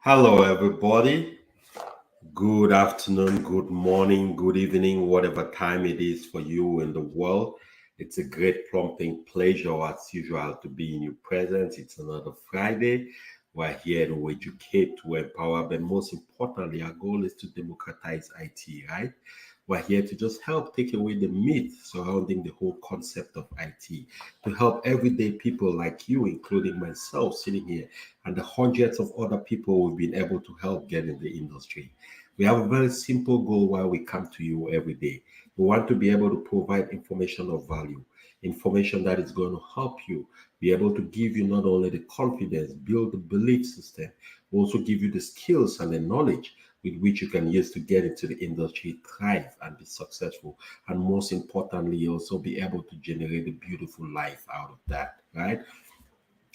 Hello, everybody. Good afternoon, good morning, good evening, whatever time it is for you in the world. It's a great plumping pleasure, as usual, to be in your presence. It's another Friday. We're here to educate, to empower, but most importantly, our goal is to democratize IT, right? We're here to just help take away the myth surrounding the whole concept of IT, to help everyday people like you, including myself, sitting here, and the hundreds of other people we've been able to help get in the industry. We have a very simple goal while we come to you every day. We want to be able to provide information of value, information that is going to help you be able to give you not only the confidence, build the belief system, but also give you the skills and the knowledge with which you can use to get into the industry, thrive, and be successful. And most importantly, also be able to generate a beautiful life out of that, right?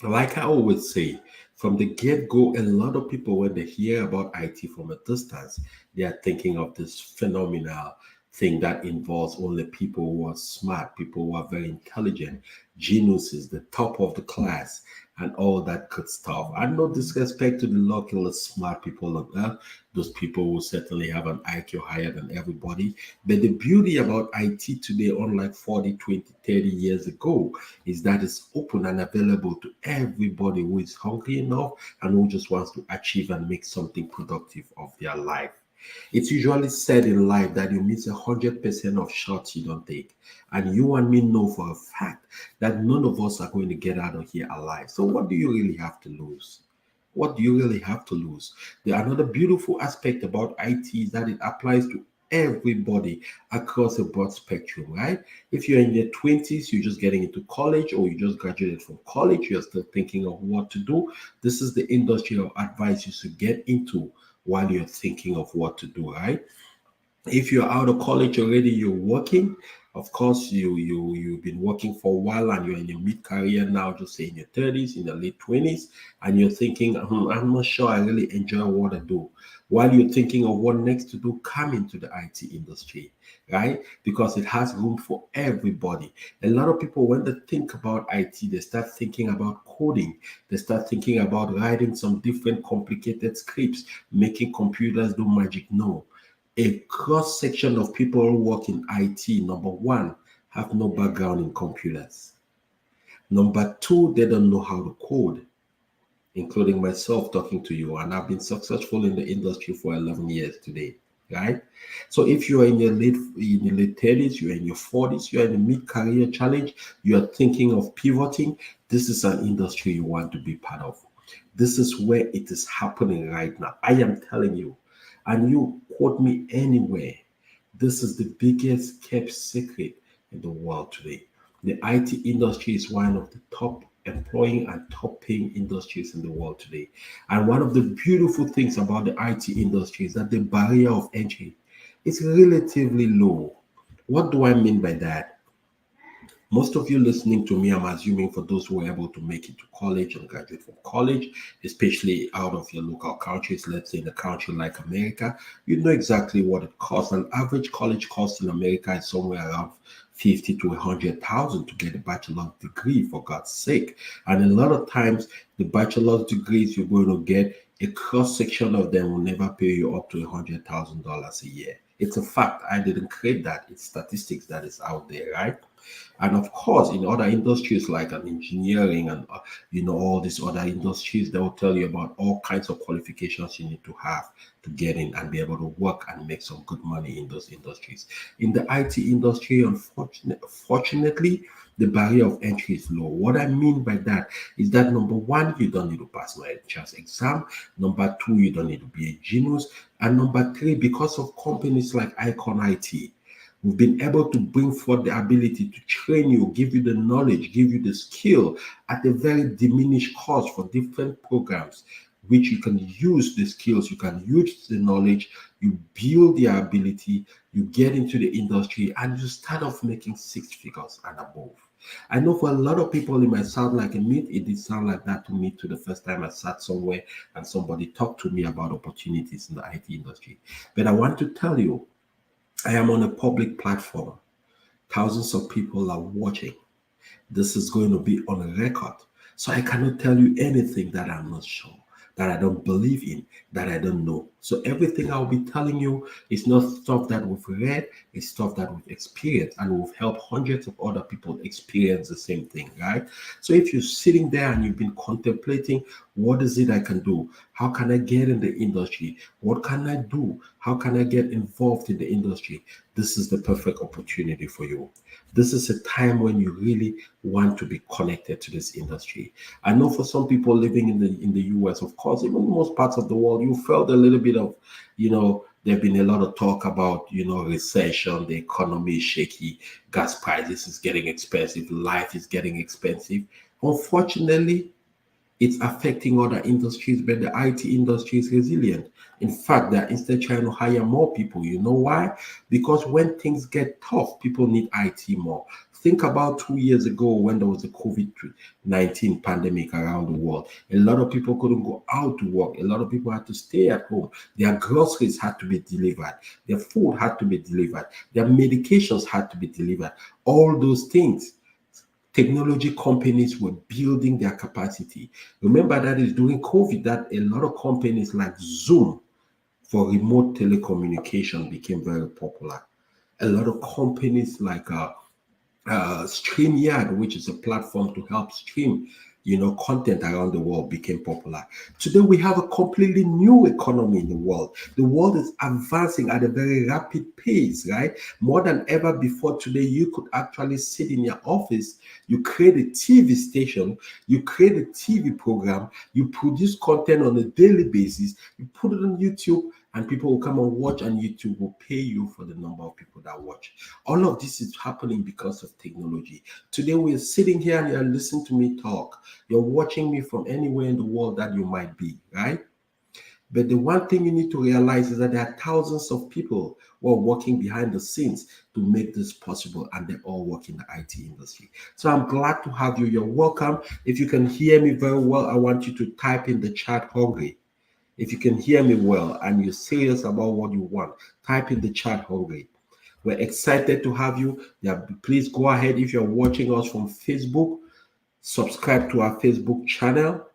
Like I always say, from the get go, a lot of people, when they hear about IT from a distance, they are thinking of this phenomenal thing that involves only people who are smart, people who are very intelligent, geniuses, the top of the class, and all that good stuff. And no disrespect to the local smart people on earth, those people who certainly have an IQ higher than everybody. But the beauty about IT today, unlike 40, 20, 30 years ago, is that it's open and available to everybody who is hungry enough and who just wants to achieve and make something productive of their life. It's usually said in life that you miss 100% of shots you don't take. And you and me know for a fact that none of us are going to get out of here alive. So, what do you really have to lose? What do you really have to lose? Another beautiful aspect about IT is that it applies to everybody across a broad spectrum, right? If you're in your 20s, you're just getting into college, or you just graduated from college, you're still thinking of what to do. This is the industry of advice you should get into while you're thinking of what to do, right? If you're out of college already, you're working. Of course, you've been working for a while and you're in your mid-career now, just say in your 30s, in your late 20s, and you're thinking, I'm not sure I really enjoy what I do. While you're thinking of what next to do, come into the IT industry, right? Because it has room for everybody. A lot of people, when they think about IT, they start thinking about coding. They start thinking about writing some different complicated scripts, making computers do magic. No, a cross section of people who work in IT, number one, have no background in computers. Number two, they don't know how to code, including myself talking to you. And I've been successful in the industry for 11 years today, right? So if you are in your late 30s, you're in your 40s, you're in a mid-career challenge, you're thinking of pivoting, this is an industry you want to be part of. This is where it is happening right now. I am telling you, and you quote me anywhere, this is the biggest kept secret in the world today. The IT industry is one of the top employing and top paying industries in the world today. And one of the beautiful things about the IT industry is that the barrier of entry is relatively low. What do I mean by that? Most of you listening to me, I'm assuming for those who were able to make it to college and graduate from college, especially out of your local countries, let's say in a country like America, you know exactly what it costs. An average college cost in America is somewhere around 50 to 100,000 to get a bachelor's degree, for God's sake. And a lot of times, the bachelor's degrees you're going to get, a cross section of them will never pay you up to $100,000 a year. It's a fact. I didn't create that. It's statistics that is out there, right? And of course, in other industries like an engineering and all these other industries, they will tell you about all kinds of qualifications you need to have to get in and be able to work and make some good money in those industries. In the IT industry, unfortunately, the barrier of entry is low. What I mean by that is that number one, you don't need to pass my entrance exam. Number two, you don't need to be a genius. And number three, because of companies like Icon IT, we've been able to bring forth the ability to train you, give you the knowledge, give you the skill at a very diminished cost for different programs, which you can use the skills, you can use the knowledge, you build the ability, you get into the industry, and you start off making six figures and above. I know for a lot of people, it might sound like a myth. It did sound like that to me too the first time I sat somewhere and somebody talked to me about opportunities in the IT industry. But I want to tell you, I am on a public platform. Thousands of people are watching. This is going to be on a record. So I cannot tell you anything that I'm not sure. that I don't believe in, that I don't know. So everything I'll be telling you is not stuff that we've read, it's stuff that we've experienced, and we've helped hundreds of other people experience the same thing, right? So if you're sitting there and you've been contemplating, what is it I can do? How can I get in the industry? What can I do? How can I get involved in the industry? This is the perfect opportunity for you. This is a time when you really want to be connected to this industry. I know for some people living in the US, of course, even in most parts of the world, you felt a little bit of, there've been a lot of talk about, recession, the economy is shaky, gas prices is getting expensive, life is getting expensive. Unfortunately, it's affecting other industries, but the IT industry is resilient. In fact, they're instead trying to hire more people. You know why? Because when things get tough, people need IT more. Think about 2 years ago when there was the COVID-19 pandemic around the world. A lot of people couldn't go out to work. A lot of people had to stay at home. Their groceries had to be delivered. Their food had to be delivered. Their medications had to be delivered. All those things, technology companies were building their capacity. Remember that is during COVID that a lot of companies like Zoom for remote telecommunication became very popular. A lot of companies like StreamYard, which is a platform to help stream, content around the world, became popular. Today, we have a completely new economy in the world. The world is advancing at a very rapid pace, right? More than ever before today, you could actually sit in your office, you create a TV station, you create a TV program, you produce content on a daily basis, you put it on YouTube, and people will come and watch, and YouTube will pay you for the number of people that watch. All of this is happening because of technology. Today, we're sitting here and you're listening to me talk. You're watching me from anywhere in the world that you might be, right? But the one thing you need to realize is that there are thousands of people who are working behind the scenes to make this possible, and they all work in the IT industry. So I'm glad to have you. You're welcome. If you can hear me very well, I want you to type in the chat hungry. If you can hear me well and you're serious about what you want, type in the chat hungry. We're excited to have you. Yeah, please go ahead. If you're watching us from Facebook, subscribe to our Facebook channel.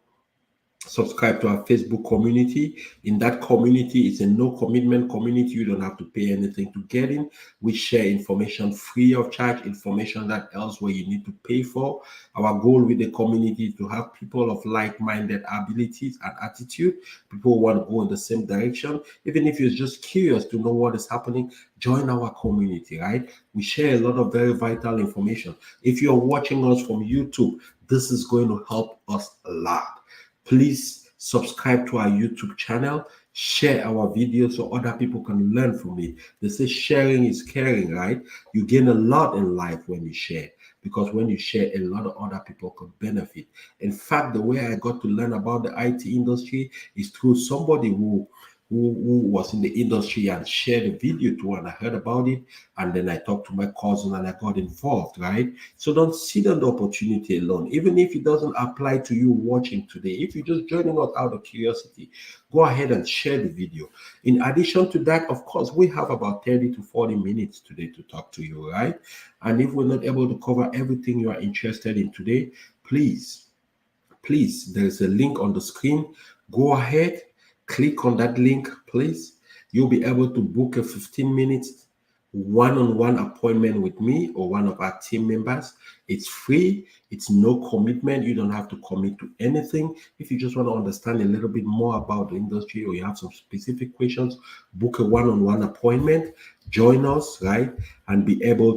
Subscribe to our Facebook community. In that community, it's a no commitment community. You don't have to pay anything to get in. We share information free of charge, information that elsewhere you need to pay for. Our goal with the community is to have people of like-minded abilities and attitude, people who want to go in the same direction. Even if you're just curious to know what is happening, join our community, right? We share a lot of very vital information. If you're watching us from YouTube, this is going to help us a lot. Please subscribe to our YouTube channel, share our videos so other people can learn from it. They say sharing is caring, right? You gain a lot in life when you share, because when you share, a lot of other people can benefit. In fact, the way I got to learn about the IT industry is through somebody who was in the industry and shared a video to, and I heard about it, and then I talked to my cousin and I got involved, right? So don't sit on the opportunity alone. Even if it doesn't apply to you watching today, if you're just joining us out of curiosity, go ahead and share the video. In addition to that, of course, we have about 30 to 40 minutes today to talk to you, right? And if we're not able to cover everything you are interested in today, please, there's a link on the screen. Go ahead, click on that link, please. You'll be able to book a 15-minute one-on-one appointment with me or one of our team members. It's free. It's no commitment. You don't have to commit to anything. If you just want to understand a little bit more about the industry or you have some specific questions, book a one-on-one appointment, join us, right? And we'll be able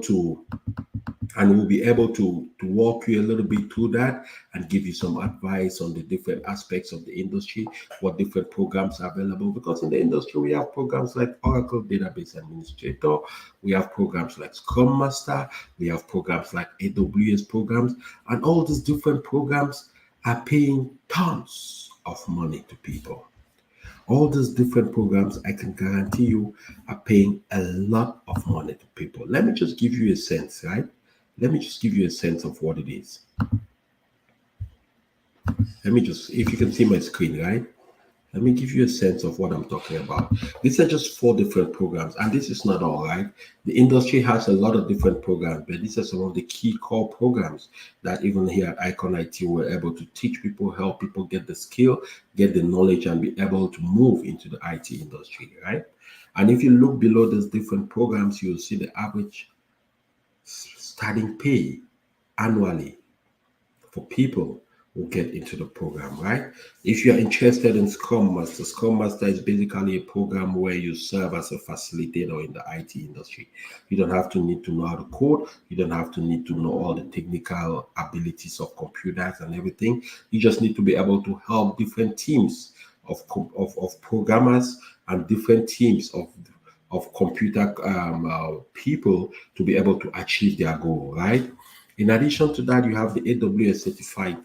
to walk you a little bit through that and give you some advice on the different aspects of the industry, what different programs are available. Because in the industry, we have programs like Oracle Database Administrator, we have programs like Scrum Master, we have programs like AWS programs, and all these different programs are paying tons of money to people. All these different programs, I can guarantee you, are paying a lot of money to people. Let me just give you a sense, right? Let me just give you a sense of what it is. If you can see my screen, right? Let me give you a sense of what I'm talking about. These are just 4 different programs, and this is not all, right? The industry has a lot of different programs, but these are some of the key core programs that even here at Icon IT we're able to teach people, help people get the skill, get the knowledge, and be able to move into the IT industry, right? And if you look below these different programs, you'll see the average starting pay annually for people who get into the program, right? If you're interested in Scrum Master is basically a program where you serve as a facilitator in the IT industry. You don't have to need to know how to code. You don't have to need to know all the technical abilities of computers and everything. You just need to be able to help different teams of programmers and different teams of computer people to be able to achieve their goal, right? In addition to that, you have the AWS certified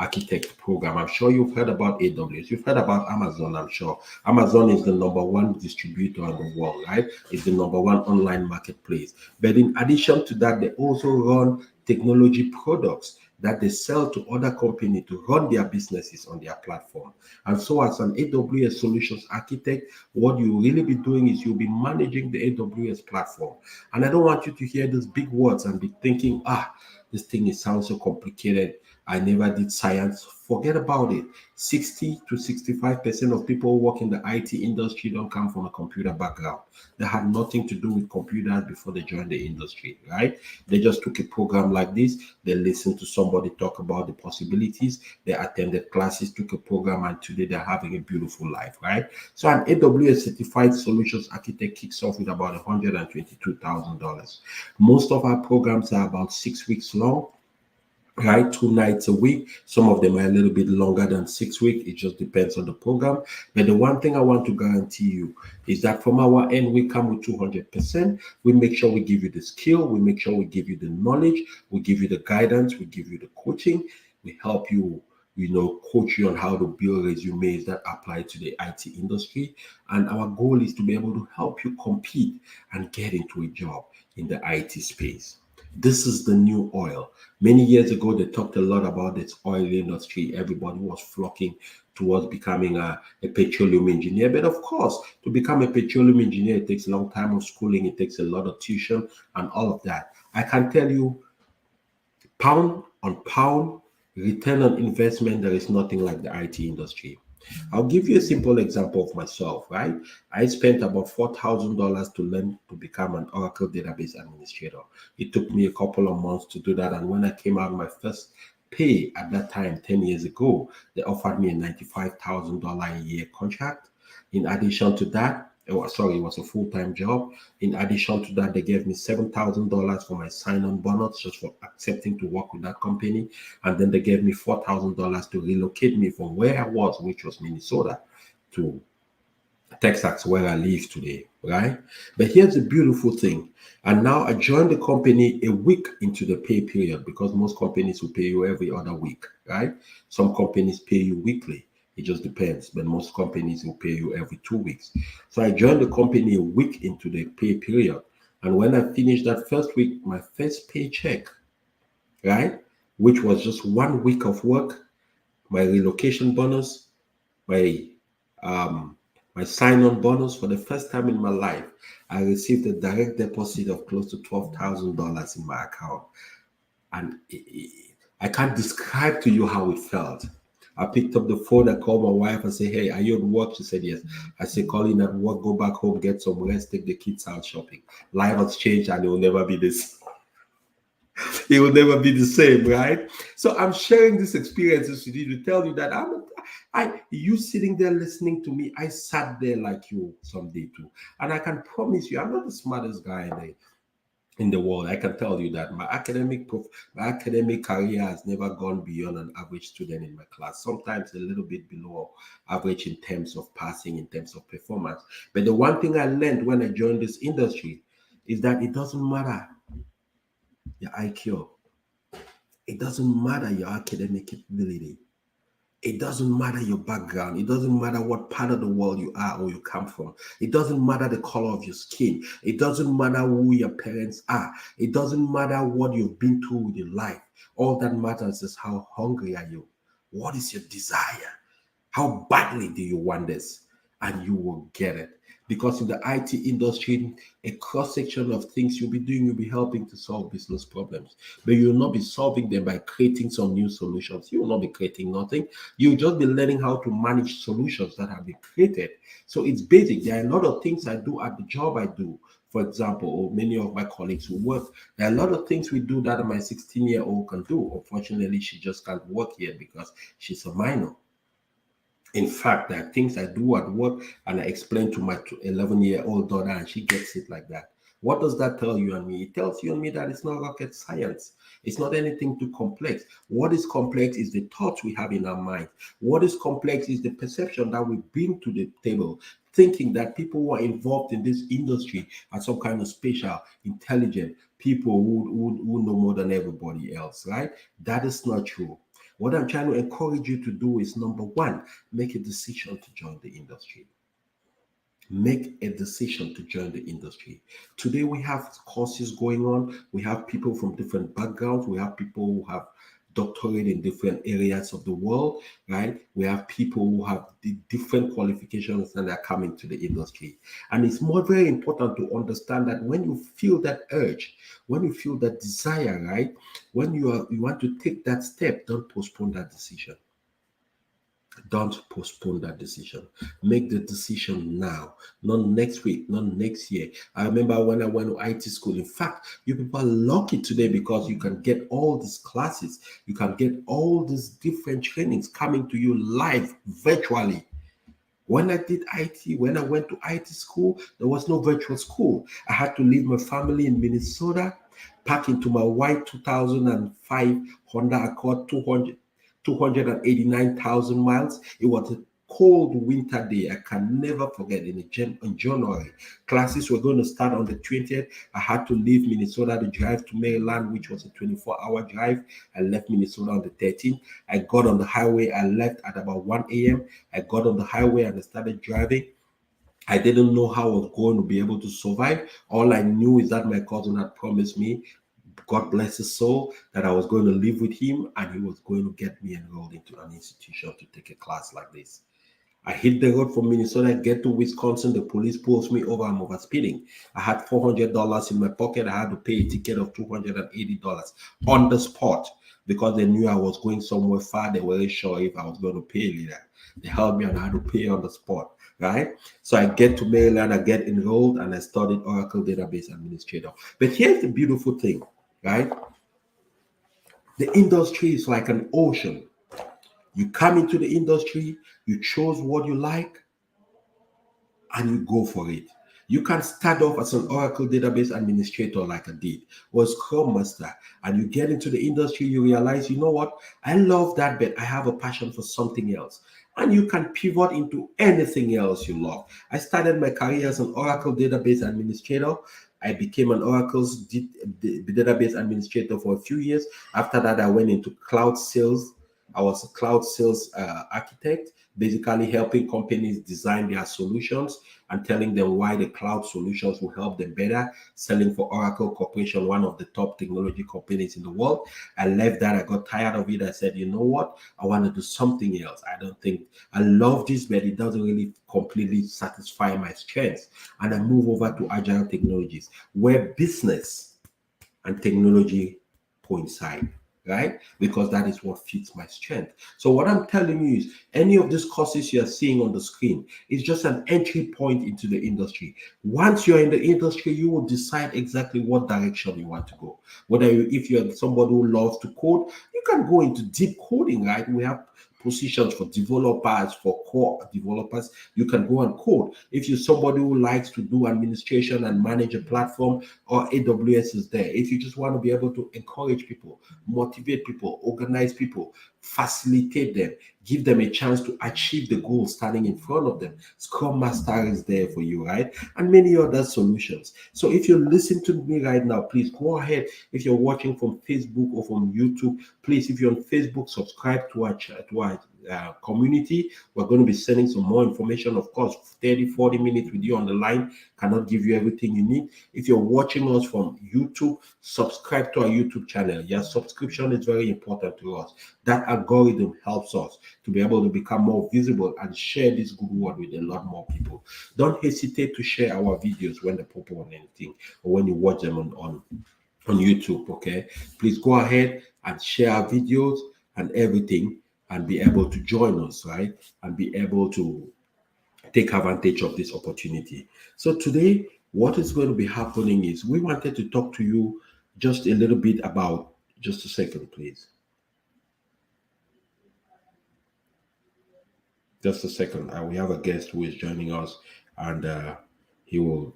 architect program. I'm sure you've heard about AWS. You've heard about Amazon, I'm sure. Amazon is the #1 distributor in the world, right? It's the #1 online marketplace. But in addition to that, they also run technology products that they sell to other companies to run their businesses on their platform. And so as an AWS solutions architect, what you really be doing is you'll be managing the AWS platform. And I don't want you to hear these big words and be thinking, this thing sounds so complicated. I never did science. Forget about it. 60 to 65% of people who work in the IT industry don't come from a computer background. They had nothing to do with computers before they joined the industry, right? They just took a program like this. They listened to somebody talk about the possibilities. They attended classes, took a program, and today they're having a beautiful life, right? So an AWS certified solutions architect kicks off with about $122,000. Most of our programs are about 6 weeks long, right? 2 nights a week. Some of them are a little bit longer than 6 weeks. It just depends on the program. But the one thing I want to guarantee you is that from our end, we come with 200%. We make sure we give you the skill. We make sure we give you the knowledge. We give you the guidance. We give you the coaching. We help you, coach you on how to build resumes that apply to the IT industry. And our goal is to be able to help you compete and get into a job in the IT space. This is the new oil. Many years ago, they talked a lot about this oil industry. Everybody was flocking towards becoming a petroleum engineer. But of course, to become a petroleum engineer, it takes a long time of schooling. It takes a lot of tuition and all of that. I can tell you, pound on pound, return on investment, there is nothing like the IT industry. I'll give you a simple example of myself, right? I spent about $4,000 to learn to become an Oracle database administrator. It took me a couple of months to do that. And when I came out my first pay at that time, 10 years ago, they offered me a $95,000 a year contract. In addition to that, it was a full-time job. In addition to that, they gave me $7,000 for my sign-on bonus just for accepting to work with that company. And then they gave me $4,000 to relocate me from where I was, which was Minnesota, to Texas, where I live today, right? But here's the beautiful thing. And now I joined the company a week into the pay period, because most companies will pay you every other week, right? Some companies pay you weekly. It just depends, but most companies will pay you every 2 weeks. So I joined the company a week into the pay period. And when I finished that first week, my first paycheck, right, which was just 1 week of work, my relocation bonus, my sign-on bonus, for the first time in my life, I received a direct deposit of close to $12,000 in my account. And I can't describe to you how it felt. I picked up the phone, I called my wife and said, "Hey, are you at work?" She said, "Yes." I said, "Call in at work, go back home, get some rest, take the kids out shopping." Life has changed and it will never be this. It will never be the same, right? So I'm sharing these experiences with you to tell you that you sitting there listening to me, I sat there like you someday too. And I can promise you, I'm not the smartest guy in the world. I can tell you that my academic career has never gone beyond an average student in my class, sometimes a little bit below average in terms of passing, in terms of performance. But the one thing I learned when I joined this industry is that it doesn't matter your IQ, it doesn't matter your academic capability, it doesn't matter your background. It doesn't matter what part of the world you are or you come from. It doesn't matter the color of your skin. It doesn't matter who your parents are. It doesn't matter what you've been through with your life. All that matters is how hungry are you? What is your desire? How badly do you want this? And you will get it. Because in the IT industry, a cross section of things you'll be helping to solve business problems. But you will not be solving them by creating some new solutions. You will not be creating nothing. You'll just be learning how to manage solutions that have been created. So it's basic. There are a lot of things I do at the job I do. For example, or many of my colleagues who work, there are a lot of things we do that my 16-year-old can do. Unfortunately, she just can't work here because she's a minor. In fact, there are things I do at work and I explain to my 11-year-old daughter, and she gets it like that. What does that tell you and me? It tells you and me that it's not rocket science. It's not anything too complex. What is complex is the thoughts we have in our mind. What is complex is the perception that we bring to the table, thinking that people who are involved in this industry are some kind of special, intelligent people who know more than everybody else, right? That is not true. What I'm trying to encourage you to do is number one, make a decision to join the industry. Make a decision to join the industry. Today we have courses going on. We have people from different backgrounds. We have people who have doctorate in different areas of the world, right? We have people who have the different qualifications and are coming to the industry. And it's very important to understand that when you feel that urge, when you feel that desire, right? When you want to take that step, don't postpone that decision. Don't postpone that decision. Make the decision now, not next week, not next year. I remember when I went to IT school. In fact, you people are lucky today because you can get all these classes. You can get all these different trainings coming to you live virtually. When I did IT, when I went to IT school, there was no virtual school. I had to leave my family in Minnesota, pack into my white 2005 Honda Accord 289,000 miles. It was a cold winter day. I can never forget. In January, classes were going to start on the 20th. I had to leave Minnesota to drive to Maryland, which was a 24-hour drive. I left Minnesota on the 13th. I got on the highway. I left at about 1 a.m. I got on the highway and I started driving. I didn't know how I was going to be able to survive. All I knew is that my cousin had promised me, God bless his soul, that I was going to live with him and he was going to get me enrolled into an institution to take a class like this. I hit the road from Minnesota, get to Wisconsin, the police pulls me over, I'm over speeding. I had $400 in my pocket. I had to pay a ticket of $280 on the spot because they knew I was going somewhere far. They weren't sure if I was going to pay later. They held me and I had to pay on the spot, right? So I get to Maryland, I get enrolled, and I studied Oracle Database Administrator. But here's the beautiful thing, right? The industry is like an ocean. You come into the industry, you chose what you like, and you go for it. You can start off as an Oracle Database Administrator like I did, or Scrum Master, and you get into the industry, you realize, you know what, I love that, but I have a passion for something else. And you can pivot into anything else you love. I started my career as an Oracle Database Administrator. I became an Oracle's database administrator for a few years. After that, I went into cloud sales. I was a cloud sales architect, basically helping companies design their solutions and telling them why the cloud solutions will help them better, selling for Oracle Corporation, one of the top technology companies in the world. I left that. I got tired of it. I said, you know what? I want to do something else. I don't think I love this, but it doesn't really completely satisfy my strengths. And I move over to Agile Technologies, where business and technology coincide, right? Because that is what fits my strength. So what I'm telling you is any of these courses you're seeing on the screen is just an entry point into the industry. Once you're in the industry, you will decide exactly what direction you want to go. If you're somebody who loves to code, you can go into deep coding, right? We have positions for developers, for core developers. You can go and code. If you're somebody who likes to do administration and manage a platform, or AWS is there. If you just want to be able to encourage people, motivate people, organize people, facilitate them, give them a chance to achieve the goal standing in front of them, Scrum Master is there for you, right? And many other solutions. So if you listen to me right now, please go ahead. If you're watching from Facebook or from YouTube, please, if you're on Facebook, subscribe to our community. We're going to be sending some more information. Of course, 30-40 minutes with you on the line cannot give you everything you need. If you're watching us from YouTube, subscribe to our YouTube channel. Your subscription is very important to us. That algorithm helps us to be able to become more visible and share this good word with a lot more people. Don't hesitate to share our videos when they pop on anything or when you watch them on YouTube. Okay, please go ahead and share our videos and everything and be able to join us, right? And be able to take advantage of this opportunity. So today, what is going to be happening is we wanted to talk to you just a little bit about, just a second, please. Just a second. We have a guest who is joining us, and he will.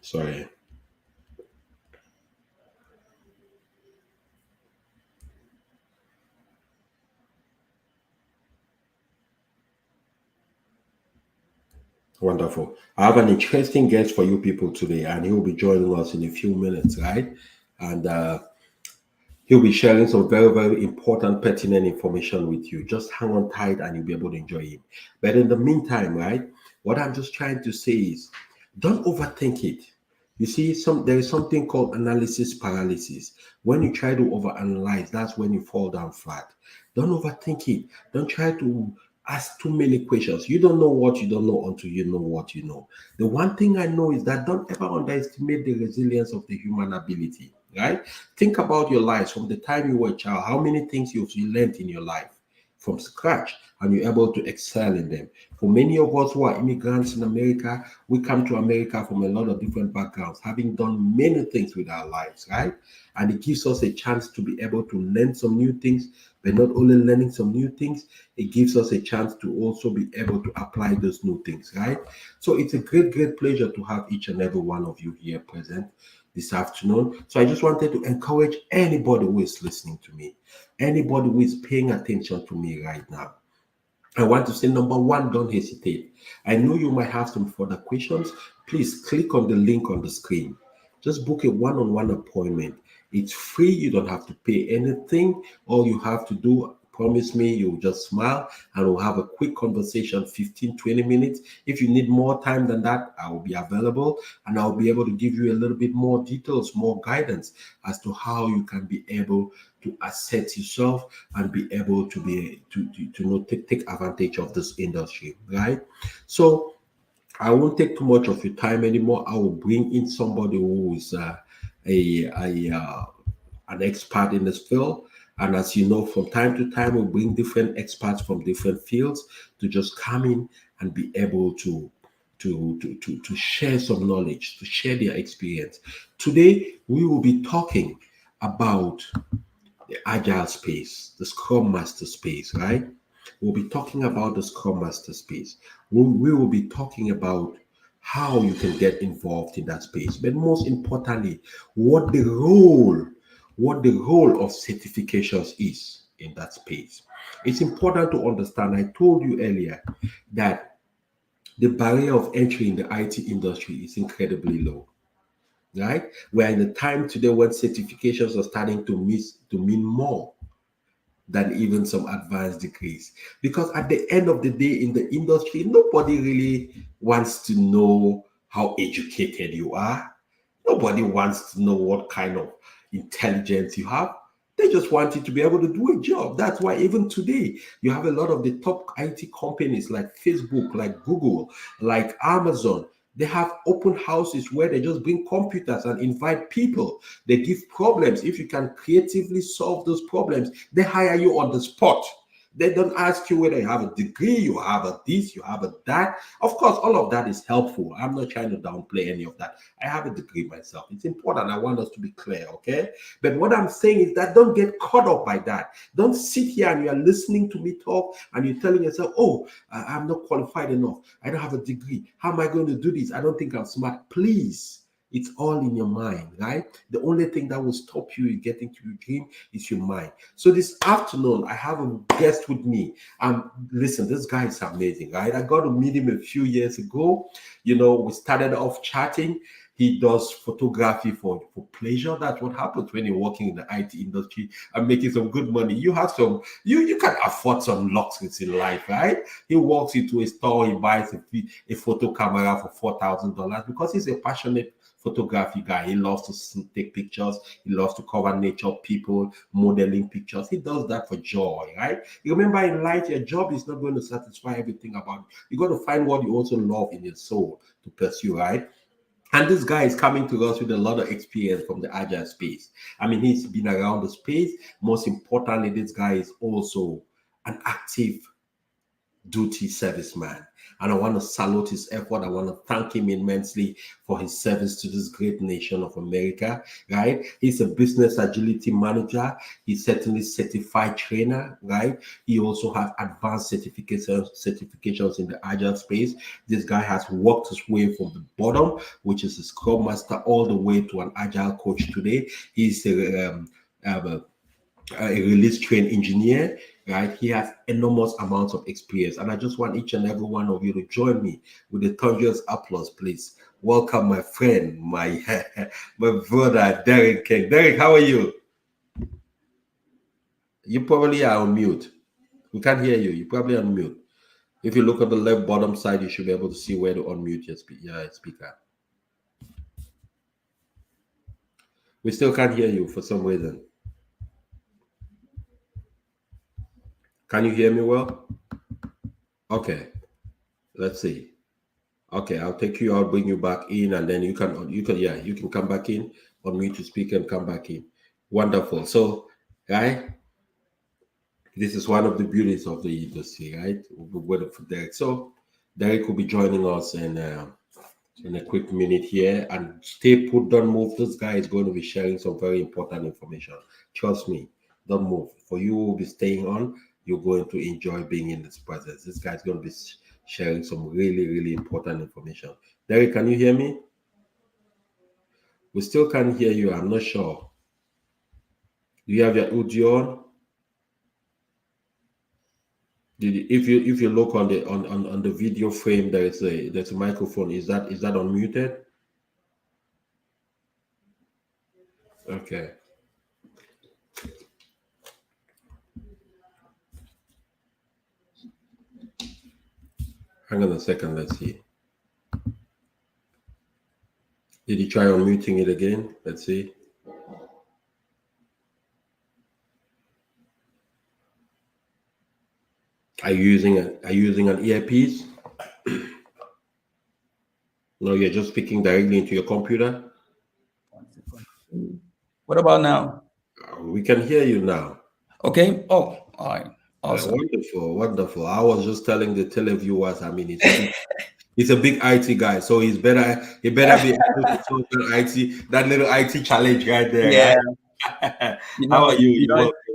Sorry. Wonderful. I have an interesting guest for you people today, and he will be joining us in a few minutes, right? And he'll be sharing some very, very important, pertinent information with you. Just hang on tight and you'll be able to enjoy him. But in the meantime, right, what I'm just trying to say is don't overthink it. You see, there is something called analysis paralysis. When you try to overanalyze, that's when you fall down flat. Don't overthink it. Don't try to ask too many questions. You don't know what you don't know until you know what you know. The one thing I know is that don't ever underestimate the resilience of the human ability, right? Think about your lives from the time you were a child, how many things you've learned in your life from scratch and you're able to excel in them. For many of us who are immigrants in America, we come to America from a lot of different backgrounds, having done many things with our lives, right? And it gives us a chance to be able to learn some new things, but not only learning some new things, it gives us a chance to also be able to apply those new things, right? So it's a great, great pleasure to have each and every one of you here present this afternoon. So I just wanted to encourage anybody who is listening to me, anybody who is paying attention to me right now. I want to say, number one, don't hesitate. I know you might have some further questions. Please click on the link on the screen. Just book a one-on-one appointment. It's free. You don't have to pay anything. All you have to do, promise me, you'll just smile and we'll have a quick conversation, 15-20 minutes. If you need more time than that, I will be available and I'll be able to give you a little bit more details, more guidance as to how you can be able to assert yourself and be able to be take advantage of this industry, right? So I won't take too much of your time anymore. I will bring in somebody who is an expert in this field. And as you know, from time to time, we'll bring different experts from different fields to just come in and be able to share some knowledge, to share their experience. Today, we will be talking about the Agile space, the Scrum Master space, right? We'll be talking about the Scrum Master space. We will be talking about how you can get involved in that space, but most importantly, what the role of certifications is in that space. It's important to understand. I told you earlier that the barrier of entry in the IT industry is incredibly low. Right? We're in a time today when certifications are starting to mean more than even some advanced degrees. Because at the end of the day, in the industry, nobody really wants to know how educated you are. Nobody wants to know what kind of intelligence you have. They just want you to be able to do a job. That's why even today, you have a lot of the top IT companies like Facebook, like Google, like Amazon. They have open houses where they just bring computers and invite people. They give problems. If you can creatively solve those problems, they hire you on the spot. They don't ask you whether you have a degree, you have a this, you have a that. Of course, all of that is helpful. I'm not trying to downplay any of that. I have a degree myself. It's important. I want us to be clear, okay? But what I'm saying is that don't get caught up by that. Don't sit here and you are listening to me talk and you're telling yourself, oh, I'm not qualified enough. I don't have a degree. How am I going to do this? I don't think I'm smart. Please. It's all in your mind, right? The only thing that will stop you in getting to your dream is your mind. So this afternoon, I have a guest with me. Listen, this guy is amazing, right? I got to meet him a few years ago. You know, we started off chatting. He does photography for pleasure. That's what happens when you're working in the IT industry and making some good money. You have some, you can afford some luxuries in life, right? He walks into a store, he buys a photo camera for $4,000 because he's a passionate photography guy. He loves to take pictures. He loves to cover nature, people, modeling pictures. He does that for joy, right? You remember in life, your job is not going to satisfy everything about you. You got to find what you also love in your soul to pursue, right? And this guy is coming to us with a lot of experience from the agile space. I mean, he's been around the space. Most importantly, this guy is also an active duty serviceman. And I want to salute his effort. I want to thank him immensely for his service to this great nation of America, right? He's a business agility manager. He's certainly certified trainer, right? He also has advanced certifications in the agile space. This guy has worked his way from the bottom, which is a scrum master, all the way to an agile coach today. He's a release trained engineer, right? He has enormous amounts of experience. And I just want each and every one of you to join me with a thunderous applause, please. Welcome my friend, my brother, Derek Nkeng. Derek, how are you? You probably are on mute. We can't hear you. You're probably on mute. If you look at the left bottom side, you should be able to see where to unmute your speaker. We still can't hear you for some reason. Can you hear me well? Okay, let's see. Okay, I'll take you. I'll bring you back in, and then you can come back in, unmute your speaker and come back in. Wonderful. So, right, this is one of the beauties of the industry, right? We'll wait for Derek. So, Derek will be joining us in a quick minute here, and stay put, don't move. This guy is going to be sharing some very important information. Trust me, don't move. For you who will be staying on, you're going to enjoy being in this presence. This guy's going to be sharing some really, really important information. Derek, can you hear me? We still can't hear you. I'm not sure. Do you have your audio on? If you look on the video frame, there's a microphone. Is that unmuted? Okay. Hang on a second. Let's see. Did you try unmuting it again? Let's see. Are you using an earpiece? No, you're just speaking directly into your computer. What about now? We can hear you now. Okay. Oh, all right. Awesome. Wonderful. I was just telling the televiewers. I mean, he's a big IT guy, so he better be able to solve that little IT challenge right there. Yeah. Right? How are you?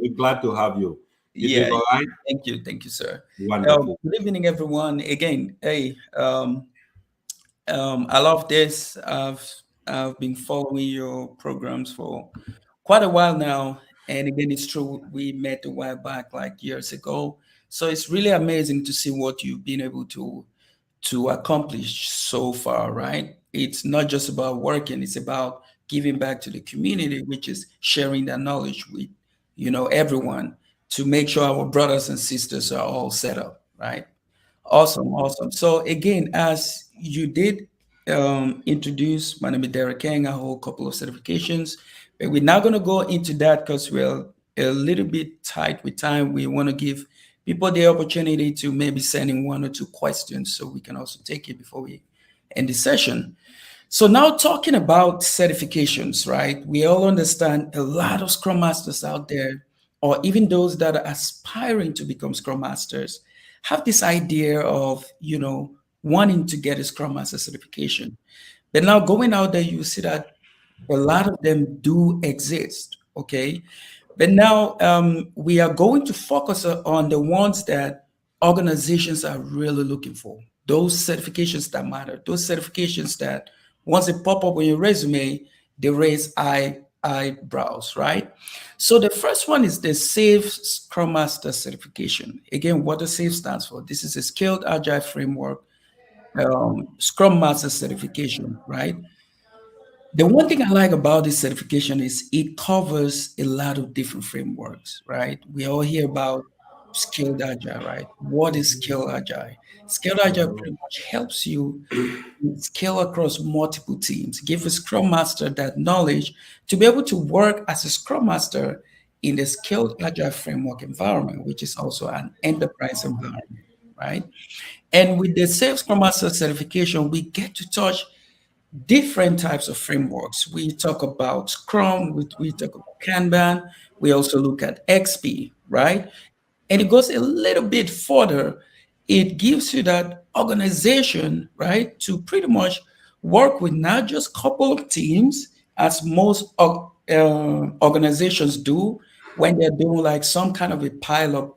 We're glad to have you. Yeah. All right? Thank you, sir. Wonderful. Good evening, everyone. Again, hey, I love this. I've been following your programs for quite a while now, and again, it's true. We met a while back, like years ago. So it's really amazing to see what you've been able to accomplish so far, right? It's not just about working; it's about giving back to the community, which is sharing that knowledge with, everyone to make sure our brothers and sisters are all set up, right? Awesome. So again, as you did introduce, my name is Derek Nkeng. I hold a couple of certifications, but we're not going to go into that because we're a little bit tight with time. We want to give people the opportunity to maybe send in one or two questions so we can also take it before we end the session. So now talking about certifications, right? We all understand a lot of Scrum Masters out there, or even those that are aspiring to become Scrum Masters, have this idea of, wanting to get a Scrum Master certification. But now going out there, you see that a lot of them do exist, okay? But now we are going to focus on the ones that organizations are really looking for. Those certifications that matter, those certifications that once they pop up on your resume, they raise eyebrows, right? So the first one is the SAFE Scrum Master certification. Again, what the SAFE stands for, this is a Skilled Agile Framework Scrum Master certification, right? The one thing I like about this certification is it covers a lot of different frameworks, right? We all hear about skilled agile, right? What is skilled agile? Skilled agile pretty much helps you scale across multiple teams, give a scrum master that knowledge to be able to work as a scrum master in the skilled agile framework environment, which is also an enterprise environment, right? And with the Safe Scrum Master certification, we get to touch different types of frameworks. We talk about Scrum, we talk about Kanban, we also look at XP, right? And it goes a little bit further. It gives you that organization, right, to pretty much work with not just a couple of teams, as most organizations do when they're doing like some kind of a pilot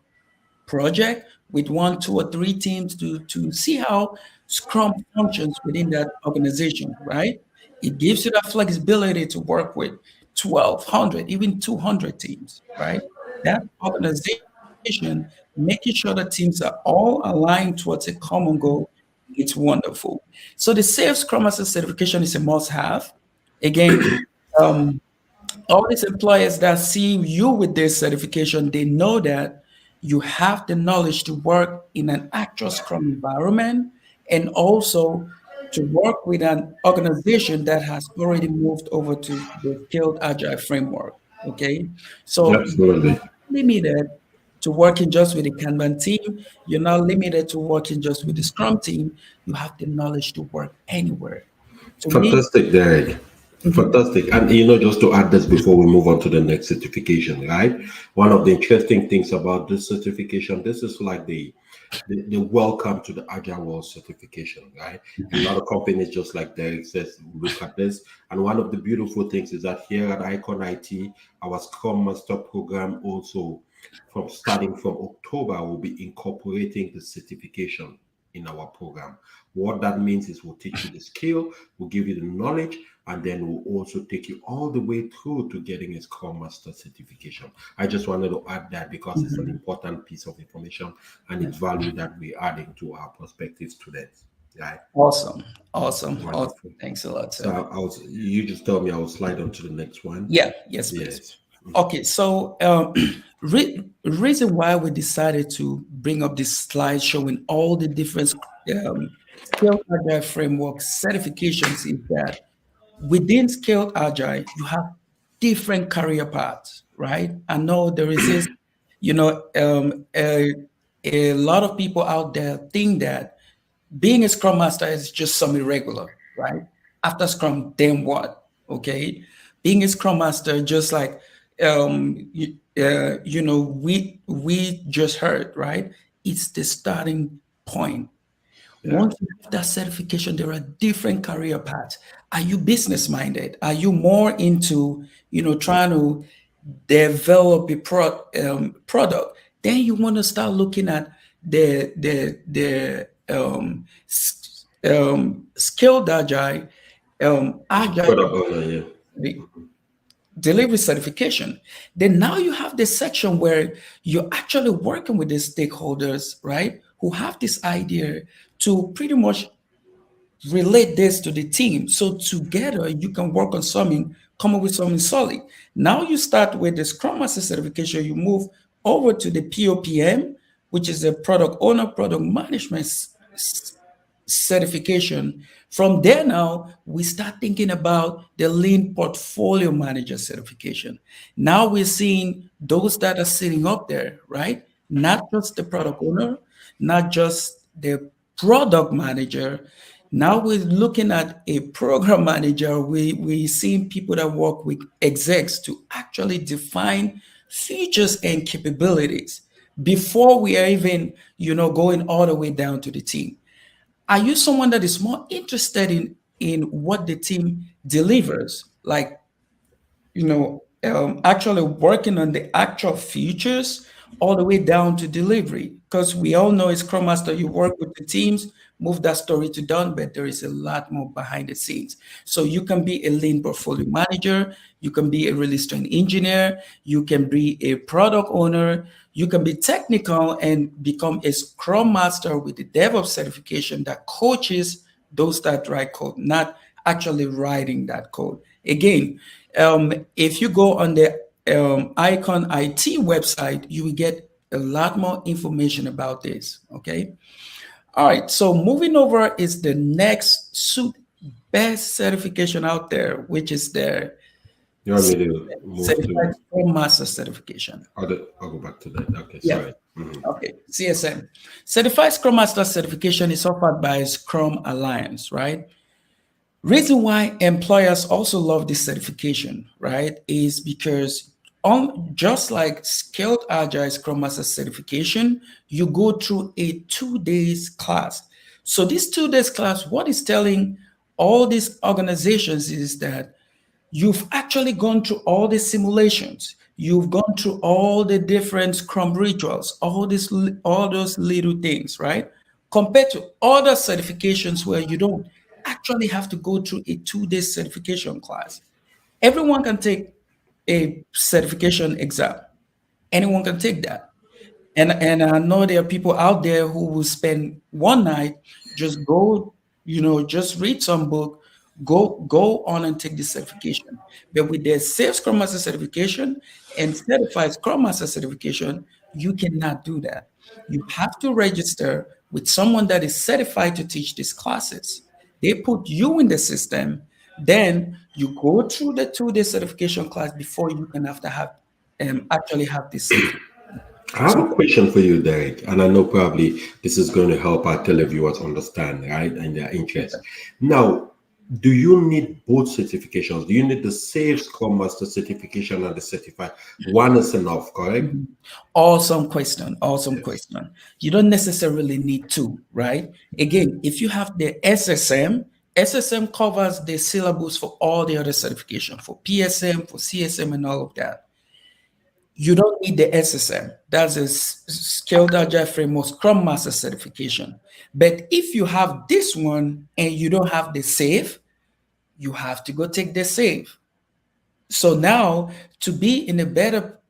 project with one, two, or three teams to see how Scrum functions within that organization, right? It gives you that flexibility to work with 1,200, even 200 teams, right? That organization, making sure the teams are all aligned towards a common goal, it's wonderful. So the Safe Scrum Master certification is a must-have. Again, um, all these employers that see you with this certification, they know that you have the knowledge to work in an actual Scrum environment and also to work with an organization that has already moved over to the skilled agile framework. Okay. So you're Absolutely. not limited to working just with the Kanban team. You're not limited to working just with the Scrum team. You have the knowledge to work anywhere. To me, Fantastic, Derek. mhm, Fantastic. And just to add this before we move on to the next certification, right? One of the interesting things about this certification, this is like the welcome to the Agile World certification, right? A lot of companies, just like Derek says, look at this. And one of the beautiful things is that here at Icon IT, our Scrum Master program also, from starting from October, will be incorporating the certification in our program. What that means is we'll teach you the skill, we'll give you the knowledge, and then we'll also take you all the way through to getting a Scrum Master certification. I just wanted to add that because it's an mhm, important piece of information and yeah. it's value that we're adding to our prospective students. Right? Awesome. Awesome. Awesome. Wonderful. Thanks a lot, So sir. you just tell me I will slide on to the next one. Yeah, yes, please. Yes. Okay, so reason why we decided to bring up this slide showing all the different Scaled Agile framework certifications is that within Scaled Agile, you have different career paths, right? I know there is this, you know, a lot of people out there think that being a scrum master is just some irregular, right? After scrum, then what? Okay. Being a scrum master, just like we just heard, right? It's the starting point. Yeah. Once you have that certification, there are different career paths. Are you business minded? Are you more into, trying to develop a product? Then you want to start looking at the skilled agile Product owner, yeah. delivery certification. Then now you have this section where you're actually working with the stakeholders, right? Who have this idea to pretty much relate this to the team. So together you can work on something, come up with something solid. Now you start with the Scrum Master certification, you move over to the POPM, which is the product owner, product management certification. From there now, we start thinking about the lean portfolio manager certification. Now we're seeing those that are sitting up there, right? Not just the product owner, not just the product manager. Now we're looking at a program manager. We're seeing people that work with execs to actually define features and capabilities before we are even, going all the way down to the team. Are you someone that is more interested in what the team delivers, like actually working on the actual features all the way down to delivery? Because we all know as Scrum Master, you work with the teams, move that story to done, but there is a lot more behind the scenes. So you can be a lean portfolio manager, you can be a release train engineer, you can be a product owner, you can be technical and become a Scrum Master with the DevOps certification that coaches those that write code, not actually writing that code. Again, if you go on the Icon IT website, you will get a lot more information about this. Okay. All right. So moving over is the next best certification out there, which is the You want me to move Certified to? Scrum Master certification. I'll go back to that. Okay, Yeah. sorry. Mhm. Okay. CSM. Certified Scrum Master certification is offered by Scrum Alliance, right? Reason why employers also love this certification, right, is because just like Skilled Agile Scrum Master certification, you go through a 2 days class. So this 2 days class, what it's telling all these organizations is that you've actually gone through all the simulations. You've gone through all the different Scrum rituals, all those little things, right? Compared to other certifications where you don't actually have to go through a 2 day certification class. Everyone can take a certification exam. Anyone can take that. And I know there are people out there who will spend one night, just go, just read some book, go on and take the certification. But with the Safe Scrum Master certification and Certified Scrum Master certification, you cannot do that. You have to register with someone that is certified to teach these classes. They put you in the system, then you go through the 2 day certification class before you can actually have this certification. I have a question for you, Derek, and I know probably this is going to help our televiewers understand, right, and their interest. Now, do you need both certifications? Do you need the Safe Scrum Master certification and the certified? One is enough, correct? Awesome question. Awesome question. You don't necessarily need two, right? Again, if you have the SSM covers the syllabus for all the other certification, for PSM, for CSM, and all of that. You don't need the SSM. That's a Skilled Agile Framework Scrum Master certification. But if you have this one and you don't have the SAFE, you have to go take the SAFE. So now, to be in a better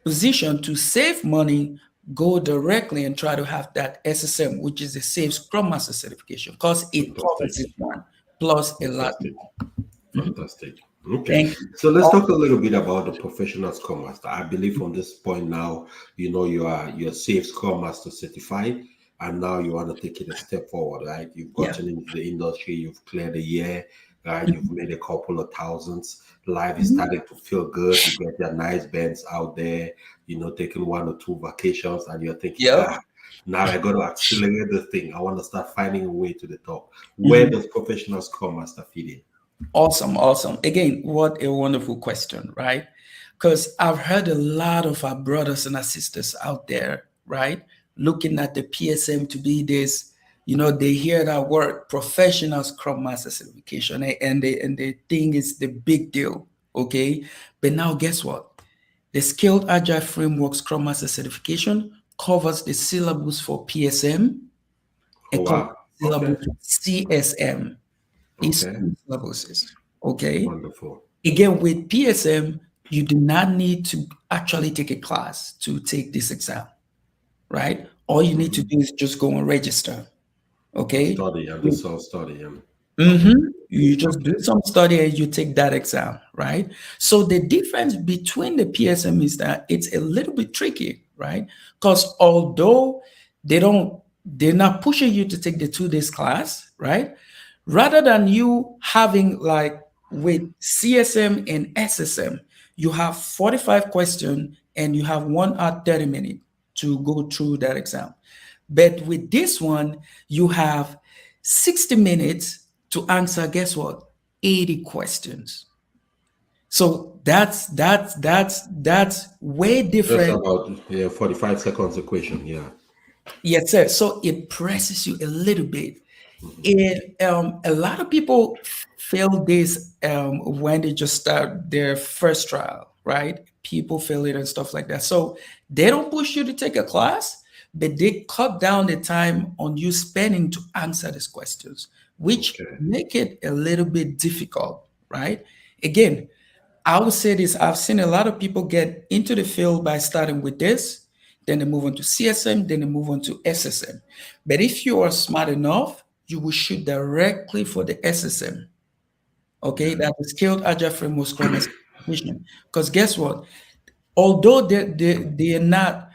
position to save money, go directly and try to have that SSM, which is the Safe Scrum Master certification, because it covers this one plus a lot more. Fantastic. Okay. Thank you. So let's talk a little bit about the professional Scrum Master. I believe from this point now, you're Safe Scrum Master certified, and now you want to take it a step forward, right? You've gotten into the industry, you've cleared a year, right? You've made a couple of thousands. Life is starting to feel good. You get your nice bands out there, taking 1 or 2 vacations, and you're thinking, now I got to accelerate the thing. I want to start finding a way to the top. Where does professional Scrum Master fit in? Awesome. Again, what a wonderful question, right? Because I've heard a lot of our brothers and our sisters out there, right, looking at the PSM to be this, they hear that word professional Scrum Master certification, and they think it's the big deal, okay? But now guess what? The Skilled Agile Framework Scrum Master certification covers the syllabus for PSM and covers the syllabus for CSM. Syllabuses. Okay. Wonderful. Again, with PSM, you do not need to actually take a class to take this exam, right? All you need to do is just go and register. Okay. Study and self-study. You just do some study and you take that exam, right? So the difference between the PSM is that it's a little bit tricky, right? Because although they're not pushing you to take the 2 days class, right? Rather than you having like with CSM and SSM, you have 45 questions and you have 1 hour 30 minutes to go through that exam. But with this one, you have 60 minutes to answer, guess what? 80 questions. So that's way different. That's about 45 seconds a question. Yeah. Yes, sir. So it presses you a little bit. A lot of people fail this when they just start their first trial, right? People fail it and stuff like that. So they don't push you to take a class, but they cut down the time on you spending to answer these questions, which make it a little bit difficult, right? Again, I would say this, I've seen a lot of people get into the field by starting with this, then they move on to CSM, then they move on to SSM. But if you are smart enough, you will shoot directly for the SSM, Okay, that the Scaled Agile Framework Scrum Master certification. Because guess what? Although they are not,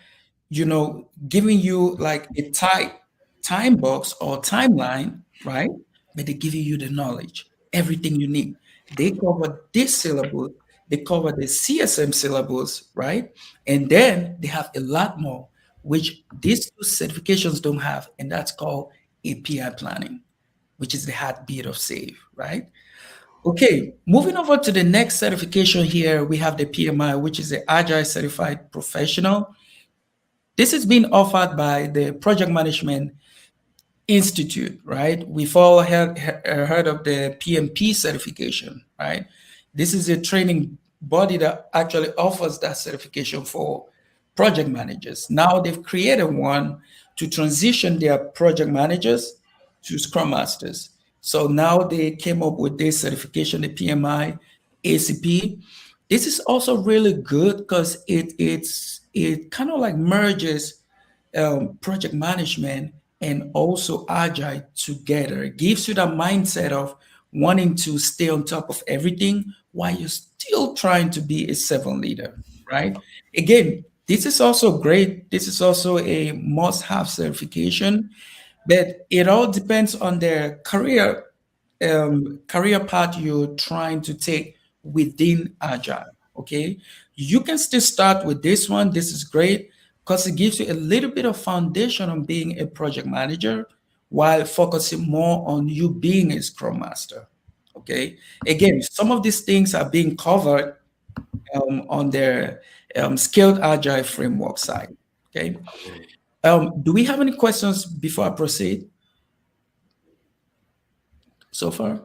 giving you like a tight time box or timeline, right? But they're giving you the knowledge, everything you need. They cover this syllabus, they cover the CSM syllabus, right? And then they have a lot more, which these two certifications don't have, and that's called API planning, which is the heartbeat of SAFe, right? Okay, moving over to the next certification here, we have the PMI, which is the Agile Certified Professional. This is being offered by the Project Management Institute, right? We've all heard of the PMP certification, right? This is a training body that actually offers that certification for project managers. Now they've created one to transition their project managers to Scrum Masters. So now they came up with this certification, the PMI ACP. This is also really good because it kind of like merges project management and also agile together. It gives you that mindset of wanting to stay on top of everything while you're still trying to be a servant leader, right? Again, this is also great. This is also a must-have certification, but it all depends on their career path you're trying to take within agile. Okay, you can still start with this one. This is great because it gives you a little bit of foundation on being a project manager while focusing more on you being a scrum master. Okay, again, some of these things are being covered on their Scaled Agile framework side. Okay, do we have any questions before I proceed so far?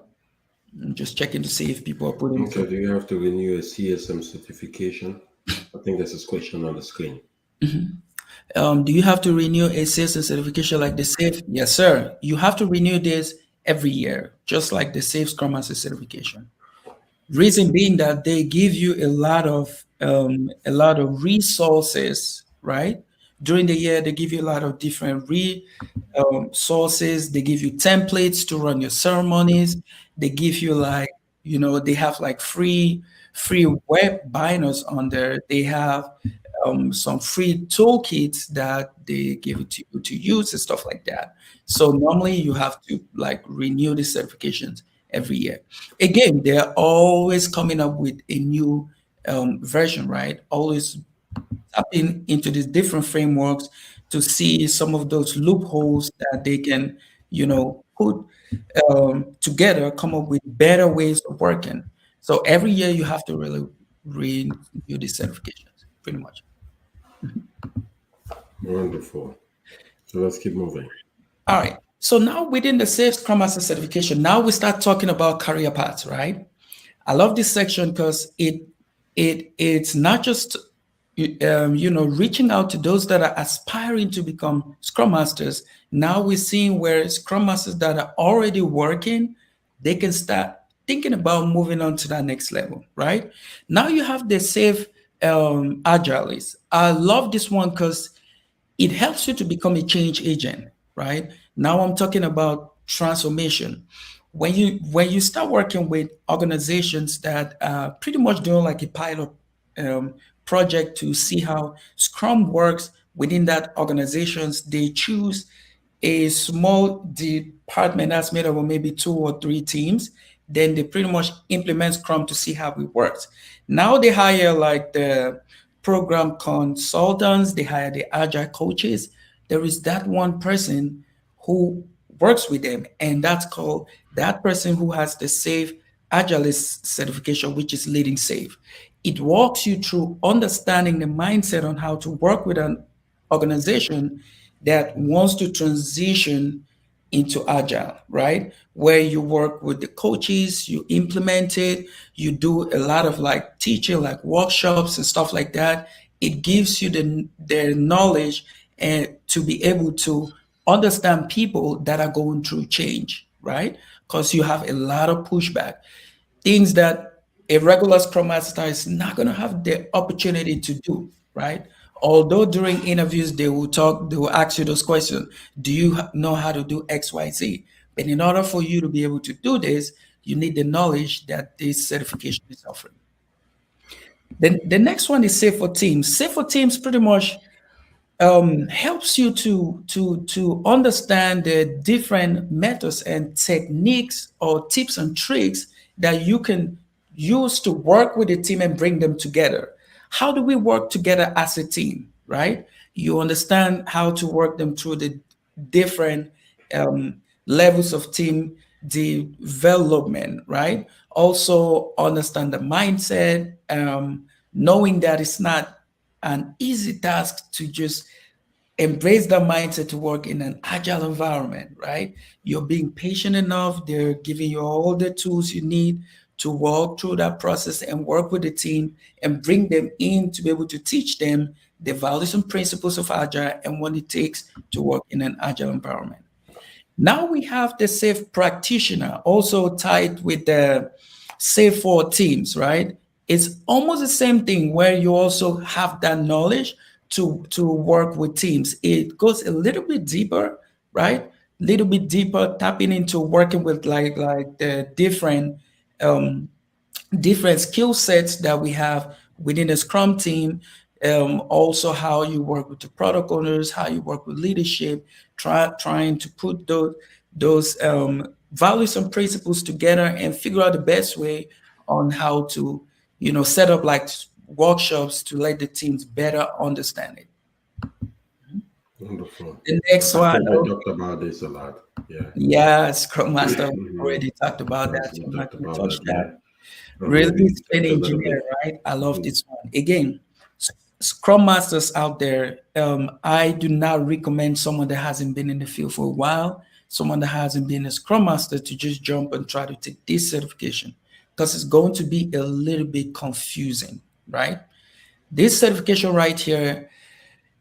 I'm just checking to see if people are putting. Okay, do you have to renew a CSM certification? I think there's this question on the screen. Do you have to renew a CSM certification like the SAFe? Yes, sir. You have to renew this every year, just like the SAFe Scrum Master certification. Reason being that they give you a lot of resources, right? During the year, they give you a lot of different resources. They give you templates to run your ceremonies. They give you they have like free web binders on there. They have some free toolkits that they give it to you to use and stuff like that. So normally you have to like renew the certifications every year. Again, they're always coming up with a new version, right? Always tapping into these different frameworks to see some of those loopholes that they can, put together, come up with better ways of working. So every year you have to really renew these certifications, pretty much. Wonderful. So let's keep moving. All right. So now within the SAFe Scrum Master certification, now we start talking about career paths, right? I love this section because it's not just reaching out to those that are aspiring to become Scrum Masters. Now we're seeing where Scrum Masters that are already working, they can start thinking about moving on to that next level, right? Now you have the SAFe Agiles. I love this one because it helps you to become a change agent, right? Now I'm talking about transformation. When you start working with organizations that are pretty much doing like a pilot project to see how Scrum works within that organizations, they choose a small department that's made up of maybe 2 or 3 teams. Then they pretty much implement Scrum to see how it works. Now they hire like the program consultants, they hire the agile coaches. There is that one person who works with them, and that's called that person who has the SAFe Agilist certification, which is leading SAFe. It walks you through understanding the mindset on how to work with an organization that wants to transition into agile, right? Where you work with the coaches, you implement it, you do a lot of like teaching, like workshops and stuff like that. It gives you the knowledge and to be able to understand people that are going through change, right? Because you have a lot of pushback, things that a regular Scrum Master is not going to have the opportunity to do, right? Although during interviews they will ask you those questions. Do you know how to do X, Y, Z? But in order for you to be able to do this, you need the knowledge that this certification is offering. Then the next one is Safe for Teams. Safe for Teams pretty much helps you to understand the different methods and techniques or tips and tricks that you can use to work with the team and bring them together. How do we work together as a team, right? You understand how to work them through the different levels of team development, right? Also understand the mindset, knowing that it's not an easy task to just embrace that mindset to work in an agile environment, right? You're being patient enough. They're giving you all the tools you need to walk through that process and work with the team and bring them in to be able to teach them the values and principles of agile and what it takes to work in an agile environment. Now we have the Safe practitioner also tied with the Safe for Teams, right? It's almost the same thing where you also have that knowledge to work with teams. It goes a little bit deeper, right? Little bit deeper, tapping into working with like the different skill sets that we have within the Scrum team. Also how you work with the product owners, how you work with leadership, trying to put those values and principles together and figure out the best way on how to set up like workshops to let the teams better understand it. Wonderful. The next one. We talked about this a lot. Yeah. Yeah, Scrum Master already talked about that. So I'm not going to touch that. Release train engineer, right? I love this one. Again, Scrum Masters out there, I do not recommend someone that hasn't been in the field for a while, someone that hasn't been a Scrum Master to just jump and try to take this certification because it's going to be a little bit confusing, right? This certification right here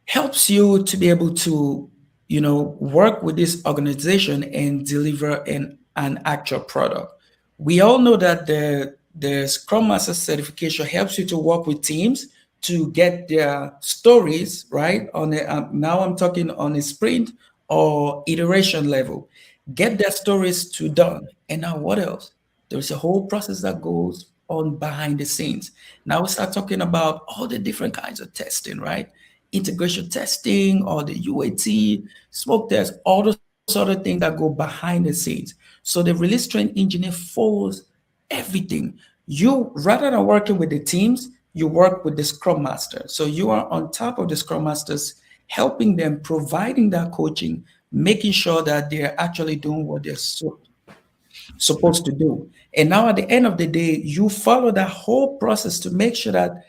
helps you to be able to, work with this organization and deliver an actual product. We all know that the Scrum Master certification helps you to work with teams to get their stories right on now I'm talking on a sprint or iteration level, get their stories to done. And now what else? There's a whole process that goes on behind the scenes. Now we start talking about all the different kinds of testing, right? Integration testing, or the UAT, smoke test, all those sort of things that go behind the scenes. So the release train engineer follows everything. You, rather than working with the teams, you work with the Scrum Master. So you are on top of the Scrum Masters, helping them, providing that coaching, making sure that they're actually doing what they're supposed to do. And now at the end of the day, you follow that whole process to make sure that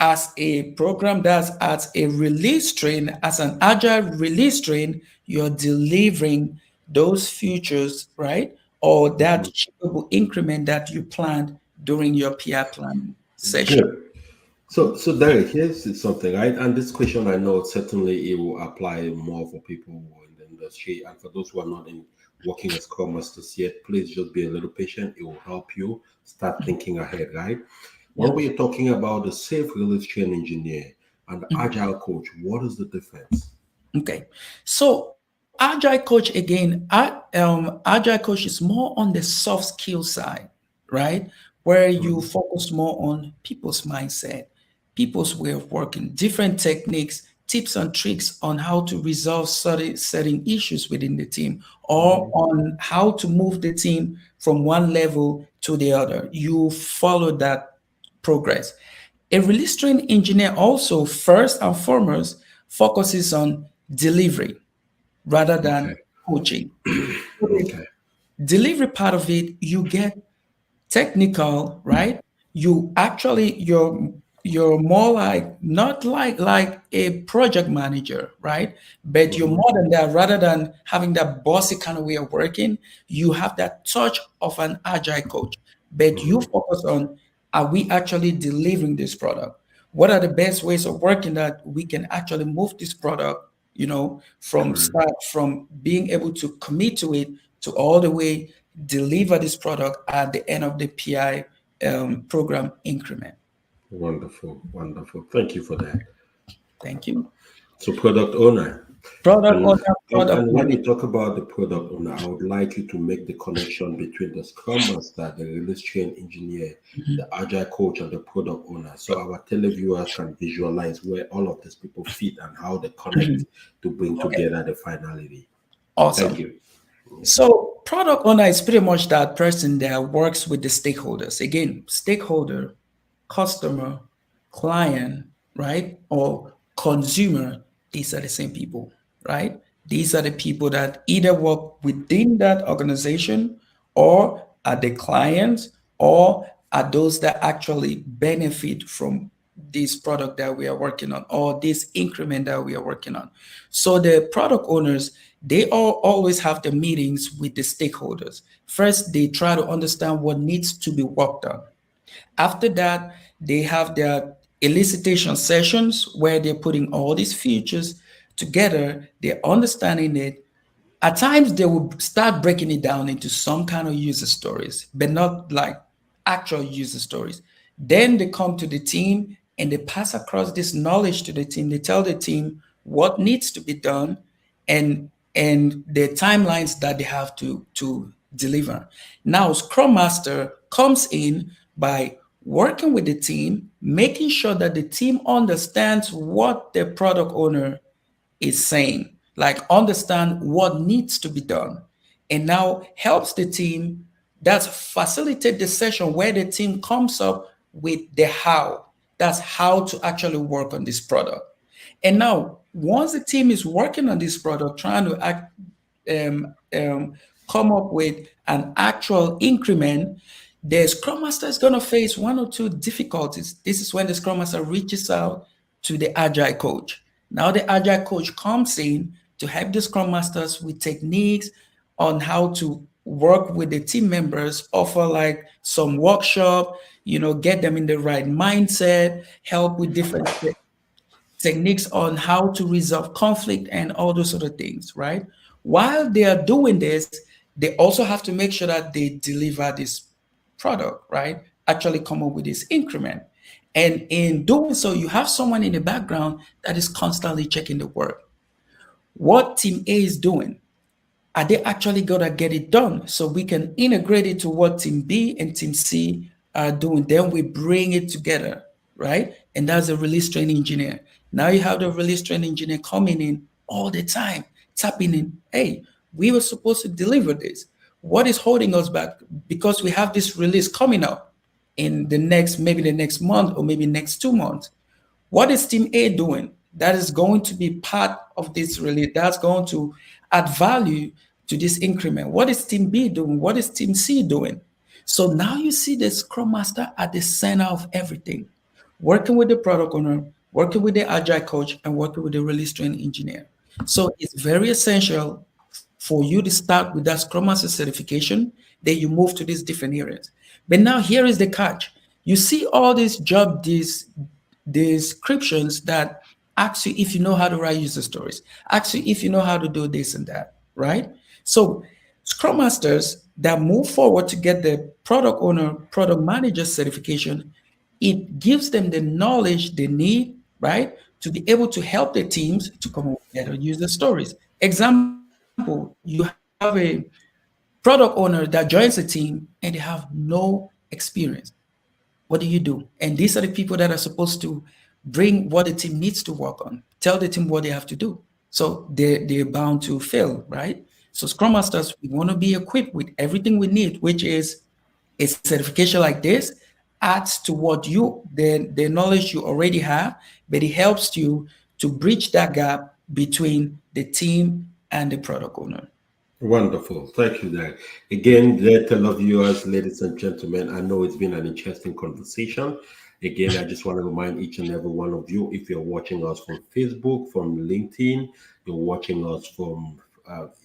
as a program that's as a release train, as an agile release train, you're delivering those futures, right? Or that achievable increment that you planned during your PI planning session. Good. So Derek, here's something, right? And this question, I know certainly it will apply more for people in the industry, and for those who are not working as Scrum Masters yet, please just be a little patient. It will help you start thinking ahead, right? When we're talking about the safe release train engineer and the agile coach, what is the difference? Okay, so agile coach again, agile coach is more on the soft skill side, right? Where you focus more on people's mindset, people's way of working, different techniques, tips and tricks on how to resolve certain issues within the team, or on how to move the team from one level to the other. You follow that progress. A release train engineer also, first and foremost, focuses on delivery rather than coaching. Delivery part of it, you get technical, right? You're more like not like a project manager, right? But you're more than that. Rather than having that bossy kind of way of working, you have that touch of an agile coach. But you focus on, are we actually delivering this product? What are the best ways of working that we can actually move this product, from start, from being able to commit to it to all the way deliver this product at the end of the PI program increment. Wonderful. Thank you for that. Thank you. So product owner. Product And, owner, and product and when you manager. talk about the product owner, I would like you to make the connection between the Scrum Master, the release train engineer, the Agile coach, and the product owner, so our televiewers can visualize where all of these people fit and how they connect to bring Okay, together the finality. Thank awesome. you. So product owner is pretty much that person that works with the stakeholders. Again, stakeholder, customer, client, right? Or consumer, these are the same people, right? These are the people that either work within that organization or are the clients or are those that actually benefit from this product that we are working on or this increment that we are working on. So the product owners, they all always have the meetings with the stakeholders. First, they try to understand what needs to be worked on. After that, they have their elicitation sessions where they're putting all these features together, they're understanding it. At times, they will start breaking it down into some kind of user stories, but not like actual user stories. Then they come to the team and they pass across this knowledge to the team. They tell the team what needs to be done and the timelines that they have to deliver. Now, Scrum Master comes in by working with the team, making sure that the team understands what the product owner is saying, like understand what needs to be done, and now helps the team. That's facilitate the session where the team comes up with the how. That's how to actually work on this product. And now, once the team is working on this product, trying to um, um, come up with an actual increment, the Scrum Master is going to face one or two difficulties. This is when the Scrum Master reaches out to the Agile coach. Now, the Agile coach comes in to help the Scrum Masters with techniques on how to work with the team members, offer like some workshop, get them in the right mindset, help with different techniques on how to resolve conflict and all those sort of things, right? While they are doing this, they also have to make sure that they deliver this product, right? Actually come up with this increment. And in doing so, you have someone in the background that is constantly checking the work. What team A is doing, are they actually gonna get it done? So we can integrate it to what team B and team C are doing. Then we bring it together, right? And that's a release train engineer. Now you have the release train engineer coming in all the time, tapping in, hey, we were supposed to deliver this. What is holding us back? Because we have this release coming up in maybe the next month or maybe next 2 months. What is Team A doing? That is going to be part of this release. That's going to add value to this increment. What is Team B doing? What is Team C doing? So now you see the Scrum Master at the center of everything, working with the product owner, working with the Agile coach, and working with the release train engineer. So it's very essential for you to start with that Scrum Master certification. Then you move to these different areas. But now here is the catch. You see all these these descriptions that ask you if you know how to write user stories, ask you if you know how to do this and that, right? So Scrum Masters that move forward to get the product owner, product manager certification, it gives them the knowledge they need, right, to be able to help the teams to come up with better user stories. Example, you have a product owner that joins a team and they have no experience. What do you do? And these are the people that are supposed to bring what the team needs to work on, tell the team what they have to do. So they're bound to fail, right? So Scrum Masters, we want to be equipped with everything we need, which is a certification like this adds to what the knowledge you already have, but it helps you to bridge that gap between the team and the product owner. Wonderful. Thank you, Derek. Again, dear televiewers, ladies and gentlemen, I know it's been an interesting conversation. Again, I just want to remind each and every one of you, if you're watching us from Facebook, from LinkedIn, you're watching us from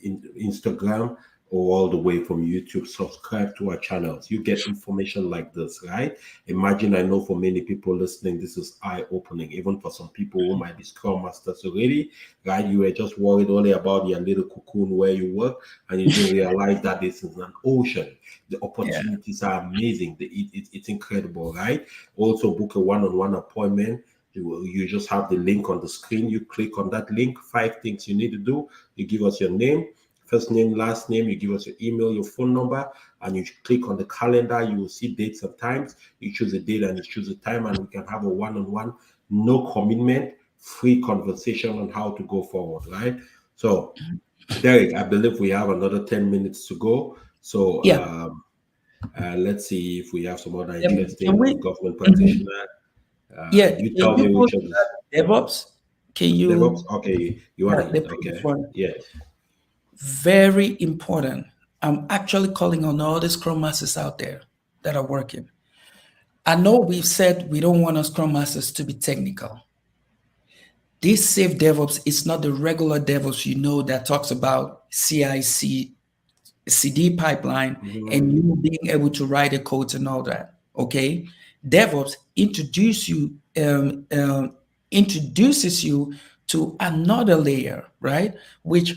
Instagram, or all the way from YouTube, subscribe to our channels. You get information like this, right? Imagine, I know for many people listening, this is eye-opening, even for some people who might be Scrum Masters already, right? You were just worried only about your little cocoon where you work, and you didn't realize that this is an ocean. The opportunities are amazing. It's incredible, right? Also book a one-on-one appointment You just have the link on the screen. You click on that link. 5 things you need to do. You give us your name, first name, last name. You give us your email, your phone number, and you click on the calendar. You will see dates and times. You choose a date and you choose a time, and we can have a one-on-one, no commitment, free conversation on how to go forward, right? So, Derek, I believe we have another 10 minutes to go. So, let's see if we have some other interesting government practitioner. You tell me which of this. DevOps. Can you? DevOps. Okay, you want it? Okay. Yeah. Very important. I'm actually calling on all the Scrum Masters out there that are working. I know we've said we don't want our Scrum Masters to be technical. This safe DevOps is not the regular DevOps, that talks about CI/CD pipeline and you being able to write a code and all that. Okay, DevOps introduces you to another layer, right? Which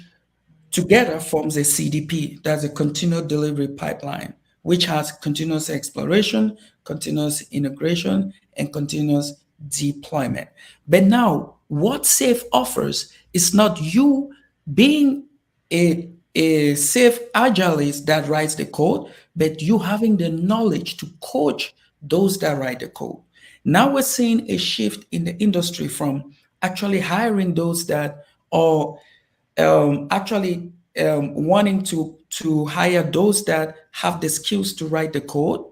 together forms a CDP. That's a continuous delivery pipeline, which has continuous exploration, continuous integration, and continuous deployment. But now, what SAFe offers is not you being a SAFe agilist that writes the code, but you having the knowledge to coach those that write the code. Now we're seeing a shift in the industry from actually hiring those that are wanting to hire those that have the skills to write the code,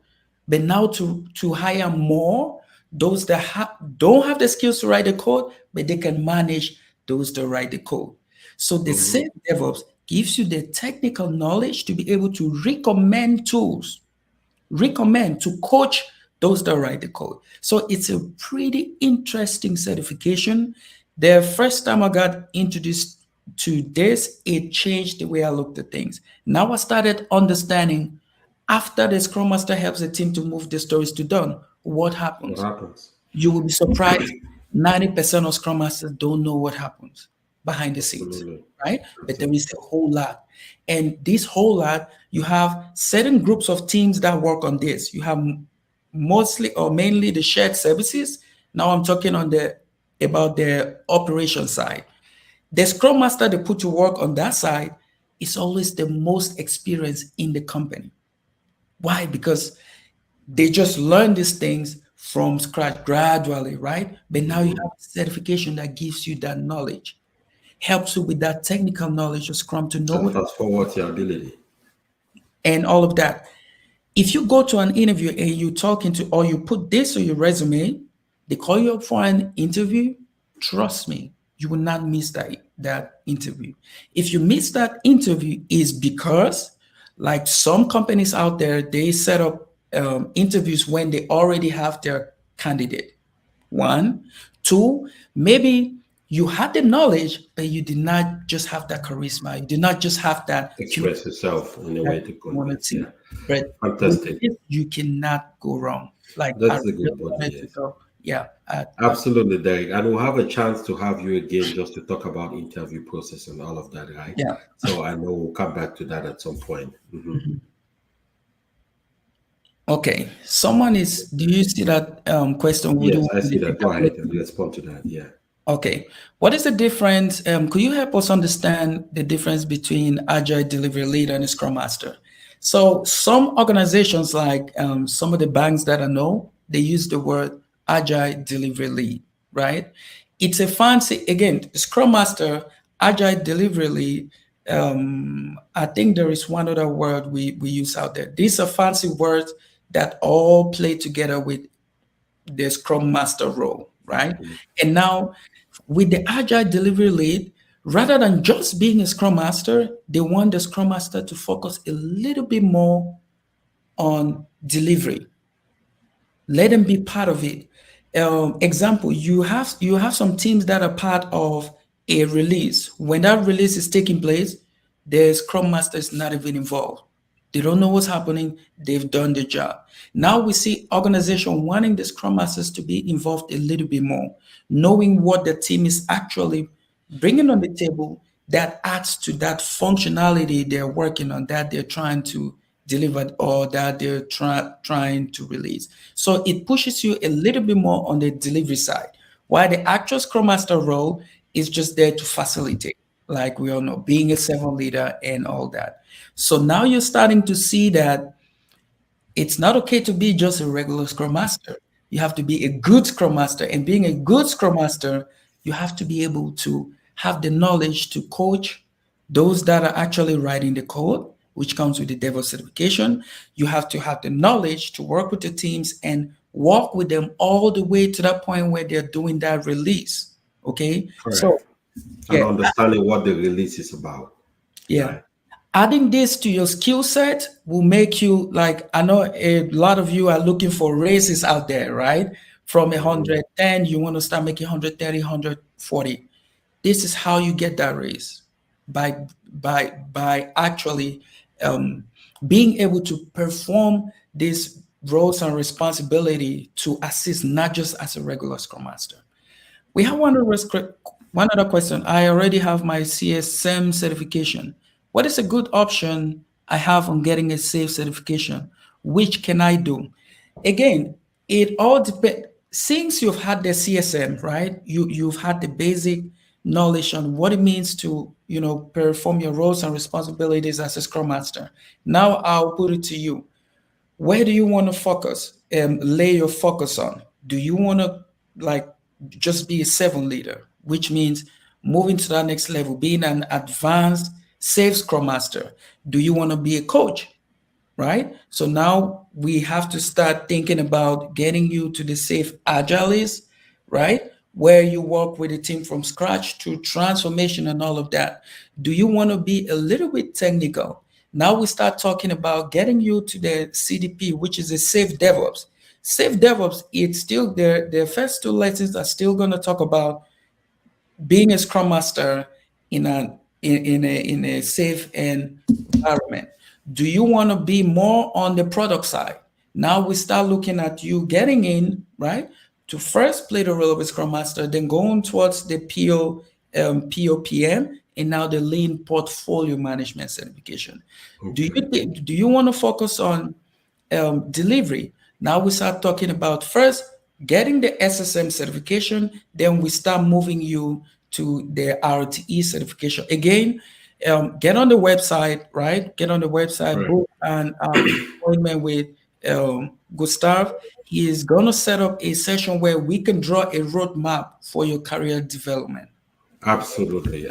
but now to hire more those that don't have the skills to write the code, but they can manage those that write the code. So the SAFe DevOps gives you the technical knowledge to be able to recommend tools, to coach those that write the code. So it's a pretty interesting certification. The first time I got introduced to this, it changed the way I looked at things. Now I started understanding after the Scrum Master helps the team to move the stories to done, what happens? You will be surprised. 90% of Scrum Masters don't know what happens behind the scenes, right? But there is a whole lot. And this whole lot, you have certain groups of teams that work on this. You have mostly or mainly the shared services. Now I'm talking about the operation side. The Scrum Master they put to work on that side is always the most experienced in the company. Why? Because they just learn these things from scratch gradually, right? But now you have a certification that gives you that knowledge, helps you with that technical knowledge of Scrum to know fast forward your ability and all of that. If you go to an interview and you or you put this on your resume, they call you up for an interview, trust me, you will not miss that interview. If you miss that interview, is because like some companies out there, they set up interviews when they already have their candidate. 1, 2, maybe you had the knowledge, but you did not just have that charisma. You did not just have that express yourself in a way to convince. Yeah. But fantastic. You cannot go wrong. Like that's a good point. Yeah, absolutely, Derek. And we'll have a chance to have you again just to talk about interview process and all of that, right? Yeah. So I know we'll come back to that at some point. Okay. Do you see that question? Yes, I see that. Go ahead and respond to that. Yeah. Okay. What is the difference? Could you help us understand the difference between Agile Delivery Lead and a Scrum Master? So some organizations, like some of the banks that I know, they use the word Agile Delivery Lead, right? It's a fancy, again, Scrum Master, Agile Delivery Lead. I think there is one other word we use out there. These are fancy words that all play together with the Scrum Master role, right? And now with the Agile Delivery Lead, rather than just being a Scrum Master, they want the Scrum Master to focus a little bit more on delivery. Let them be part of it. Example, you have some teams that are part of a release. When that release is taking place, the Scrum Master is not even involved. They don't know what's happening. They've done the job. Now we see organization wanting the Scrum Masters to be involved a little bit more, knowing what the team is actually bringing on the table that adds to that functionality they're working on, that they're trying to deliver or that they're trying to release. So it pushes you a little bit more on the delivery side. While the actual Scrum Master role is just there to facilitate, like we all know, being a servant leader and all that. So now you're starting to see that it's not okay to be just a regular Scrum Master. You have to be a good Scrum Master. And being a good Scrum Master, you have to be able to have the knowledge to coach those that are actually writing the code, which comes with the DevOps certification. You have to have the knowledge to work with the teams and walk with them all the way to that point where they're doing that release. Okay. Correct. So, And yeah, understanding what the release is about. yeah. Right. Adding this to your skill set will make you, like, I know a lot of you are looking for raises out there, right? From 110, you want to start making 130, 140. This is how you get that raise, by actually being able to perform these roles and responsibility to assist, not just as a regular Scrum Master. We have one other question. I already have my CSM certification. What is a good option I have on getting a SAFe certification? Which can I do? Again, it all depends. Since you've had the CSM, right? You've had the basic knowledge on what it means to, perform your roles and responsibilities as a Scrum Master. Now I'll put it to you. Where do you want to focus and lay your focus on? Do you want to, like, just be a servant leader, which means moving to that next level, being an advanced SAFe Scrum Master? Do you want to be a coach? Right? So now we have to start thinking about getting you to the SAFe Agiles, right? Where you work with a team from scratch to transformation and all of that. Do you want to be a little bit technical? Now we start talking about getting you to the CDP, which is a SAFe DevOps. SAFe DevOps, it's still there. The first two lessons are still going to talk about being a Scrum Master in a safe environment. Do you want to be more on the product side? Now we start looking at you getting in, right, to first play the role of a Scrum Master, then going towards the POPM, and now the Lean Portfolio Management certification. Okay. Do you want to focus on delivery? Now we start talking about first getting the SSM certification, then we start moving you to the RTE certification. Again, get on the website, right? Get on the website, Right. book an appointment with Gustav. He is going to set up a session where we can draw a roadmap for your career development. Absolutely.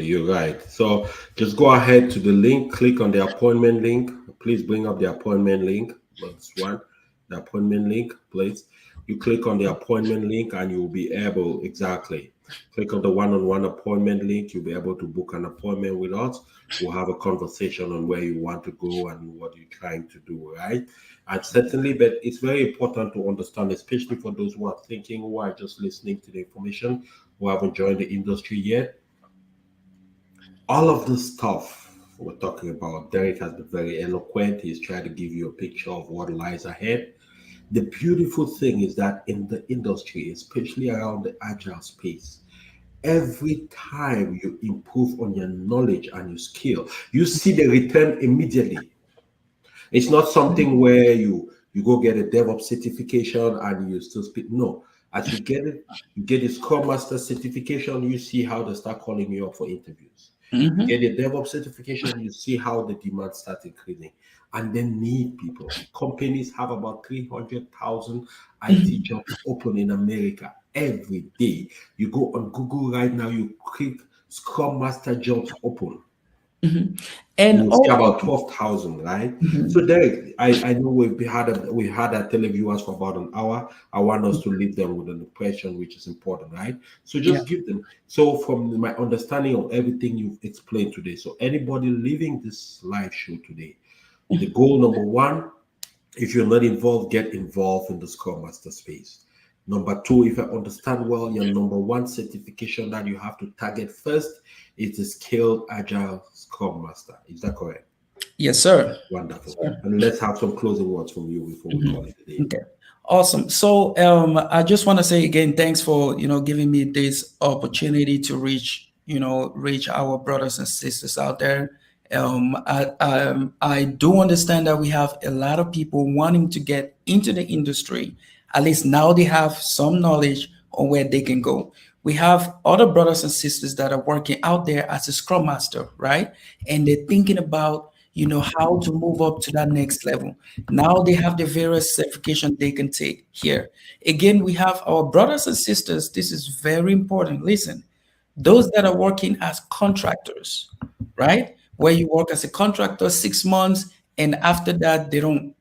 You're right. So just go ahead to the link, click on the appointment link. Please bring up the appointment link. That's one. The appointment link, please. You click on the appointment link and you'll be able, exactly. Click on the one-on-one appointment link. You'll be able to book an appointment with us. We'll have a conversation on where you want to go and what you're trying to do, right? And certainly, but it's very important to understand, especially for those who are thinking, who are just listening to the information, who haven't joined the industry yet. All of this stuff we're talking about, Derek has been very eloquent. He's trying to give you a picture of what lies ahead. The beautiful thing is that in the industry, especially around the agile space, every time you improve on your knowledge and your skill, you see the return immediately. It's not something where you go get a DevOps certification and you still speak. No, as you get it, you get a Scrum Master certification, you see how they start calling you up for interviews. You get a DevOps certification, you see how the demand starts increasing. And they need people. Companies have about 300,000 IT jobs open in America every day. You go on Google right now, you click Scrum Master jobs open. And you see about 12,000, right? So Derek, I know we had our televiewers for about an hour. I want us to leave them with an impression, which is important, right? So just give them. So from my understanding of everything you've explained today, so anybody leaving this live show today, the goal number one, if you're not involved, get involved in the Scrum Master space. Number two, if I understand well, your number one certification that you have to target first is the Skilled Agile Scrum Master. Is that correct? Yes, sir. Wonderful. Sir. And let's have some closing words from you before we call it a day. Okay. Awesome. So I just want to say again, thanks for giving me this opportunity to reach our brothers and sisters out there. I do understand that we have a lot of people wanting to get into the industry. At least now they have some knowledge on where they can go. We have other brothers and sisters that are working out there as a scrum master, right? And they're thinking about, how to move up to that next level. Now they have the various certification they can take here. Again, we have our brothers and sisters. This is very important. Listen, those that are working as contractors, right? Where you work as a contractor 6 months, and after that they don't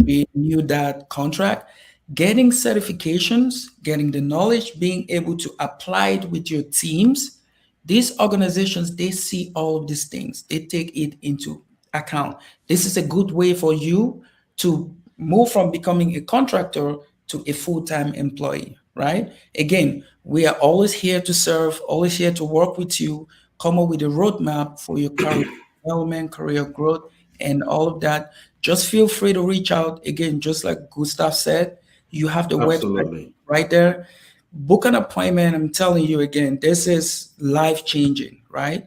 renew that contract. Getting certifications, getting the knowledge, being able to apply it with your teams. These organizations, they see all of these things. They take it into account. This is a good way for you to move from becoming a contractor to a full-time employee, right? Again, we are always here to serve, always here to work with you, come up with a roadmap for your career development, career growth, and all of that. Just feel free to reach out. Again, just like Gustav said, you have the website Absolutely. right there. Book an appointment. I'm telling you again, this is life changing, right?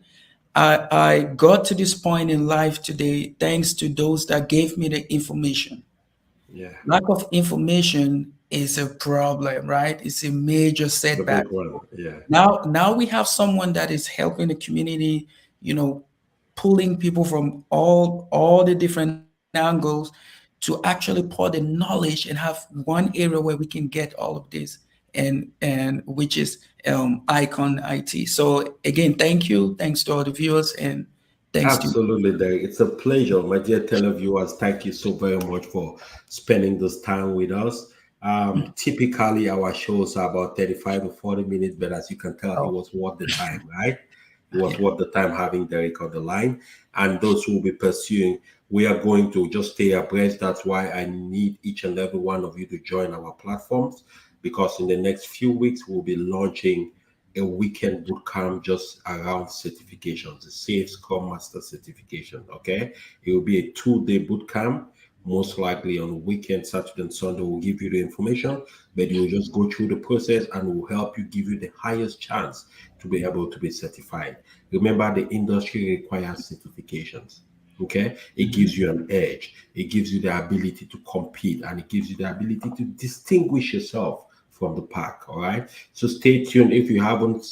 I got to this point in life today thanks to those that gave me the information. Yeah. Lack of information is a problem, right? It's a major The setback. big one. Yeah. Now we have someone that is helping the community, pulling people from all the different angles to actually pour the knowledge and have one area where we can get all of this, and which is Icon IT. So again, thanks to all the viewers, and thanks to Absolutely, Derek. It's a pleasure, my dear televiewers. Thank you so very much for spending this time with us. Typically, our shows are about 35 to 40 minutes, but as you can tell, it oh, was worth the time, right? It was yeah. worth the time having Derek on the line. And those who will be pursuing, we are going to just stay abreast. That's why I need each and every one of you to join our platforms, because in the next few weeks, we'll be launching a weekend boot camp just around certifications, the Safe Scrum Master certification. Okay, it will be a 2-day boot camp, most likely on weekend, Saturday and Sunday. We'll give you the information, but you will just go through the process and will help you, give you the highest chance to be able to be certified. Remember, the industry requires certifications. Okay, it gives you an edge, it gives you the ability to compete, and it gives you the ability to distinguish yourself from the pack. All right, so stay tuned. If you haven't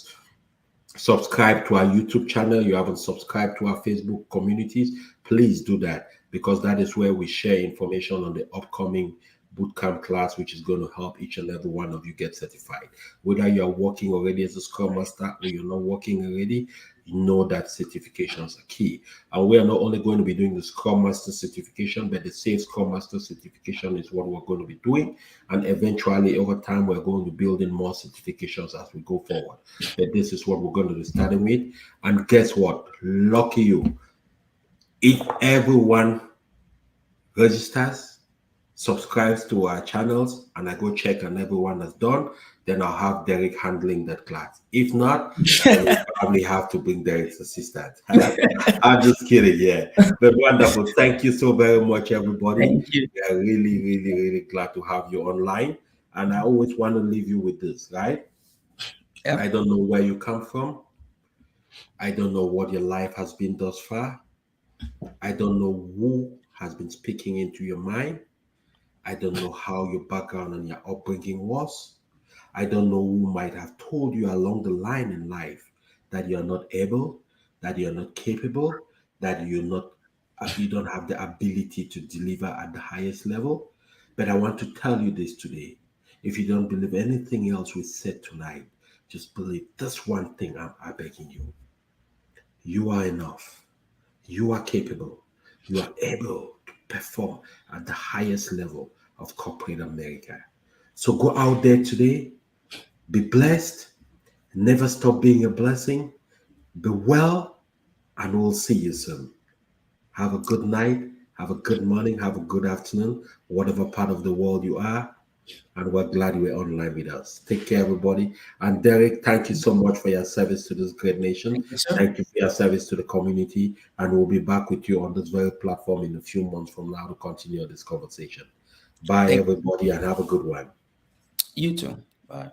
subscribed to our YouTube channel, you haven't subscribed to our Facebook communities, please do that, because that is where we share information on the upcoming bootcamp class, which is going to help each and every one of you get certified. Whether you are working already as a Scrum Master or you're not working already, you know that certifications are key. And we are not only going to be doing the Scrum Master certification, but the Safe Scrum Master certification is what we're going to be doing. And eventually, over time, we're going to build in more certifications as we go forward. But this is what we're going to be starting with. And guess what? Lucky you. If everyone registers, subscribes to our channels, and I go check and everyone has done, then I'll have Derek handling that class. If not, then we'll probably have to bring Derek's assistant. I'm just kidding, yeah. But wonderful. Thank you so very much, everybody. Thank you. We are really, really, really glad to have you online. And I always want to leave you with this, right? Yep. I don't know where you come from. I don't know what your life has been thus far. I don't know who has been speaking into your mind. I don't know how your background and your upbringing was. I don't know who might have told you along the line in life that you're not able, that you're not capable, that you don't have the ability to deliver at the highest level. But I want to tell you this today. If you don't believe anything else we said tonight, just believe this one thing I'm begging you. You are enough. You are capable. You are able to perform at the highest level of corporate America. So go out there today, be blessed, never stop being a blessing, be well, and we'll see you soon. Have a good night, have a good morning, have a good afternoon, whatever part of the world you are. And we're glad you were online with us. Take care, everybody. And Derek, thank you so much for your service to this great nation. Thank you, sir. Thank you for your service to the community. And we'll be back with you on this very platform in a few months from now to continue this conversation. Bye, Thank everybody, and have a good one. you too. Bye.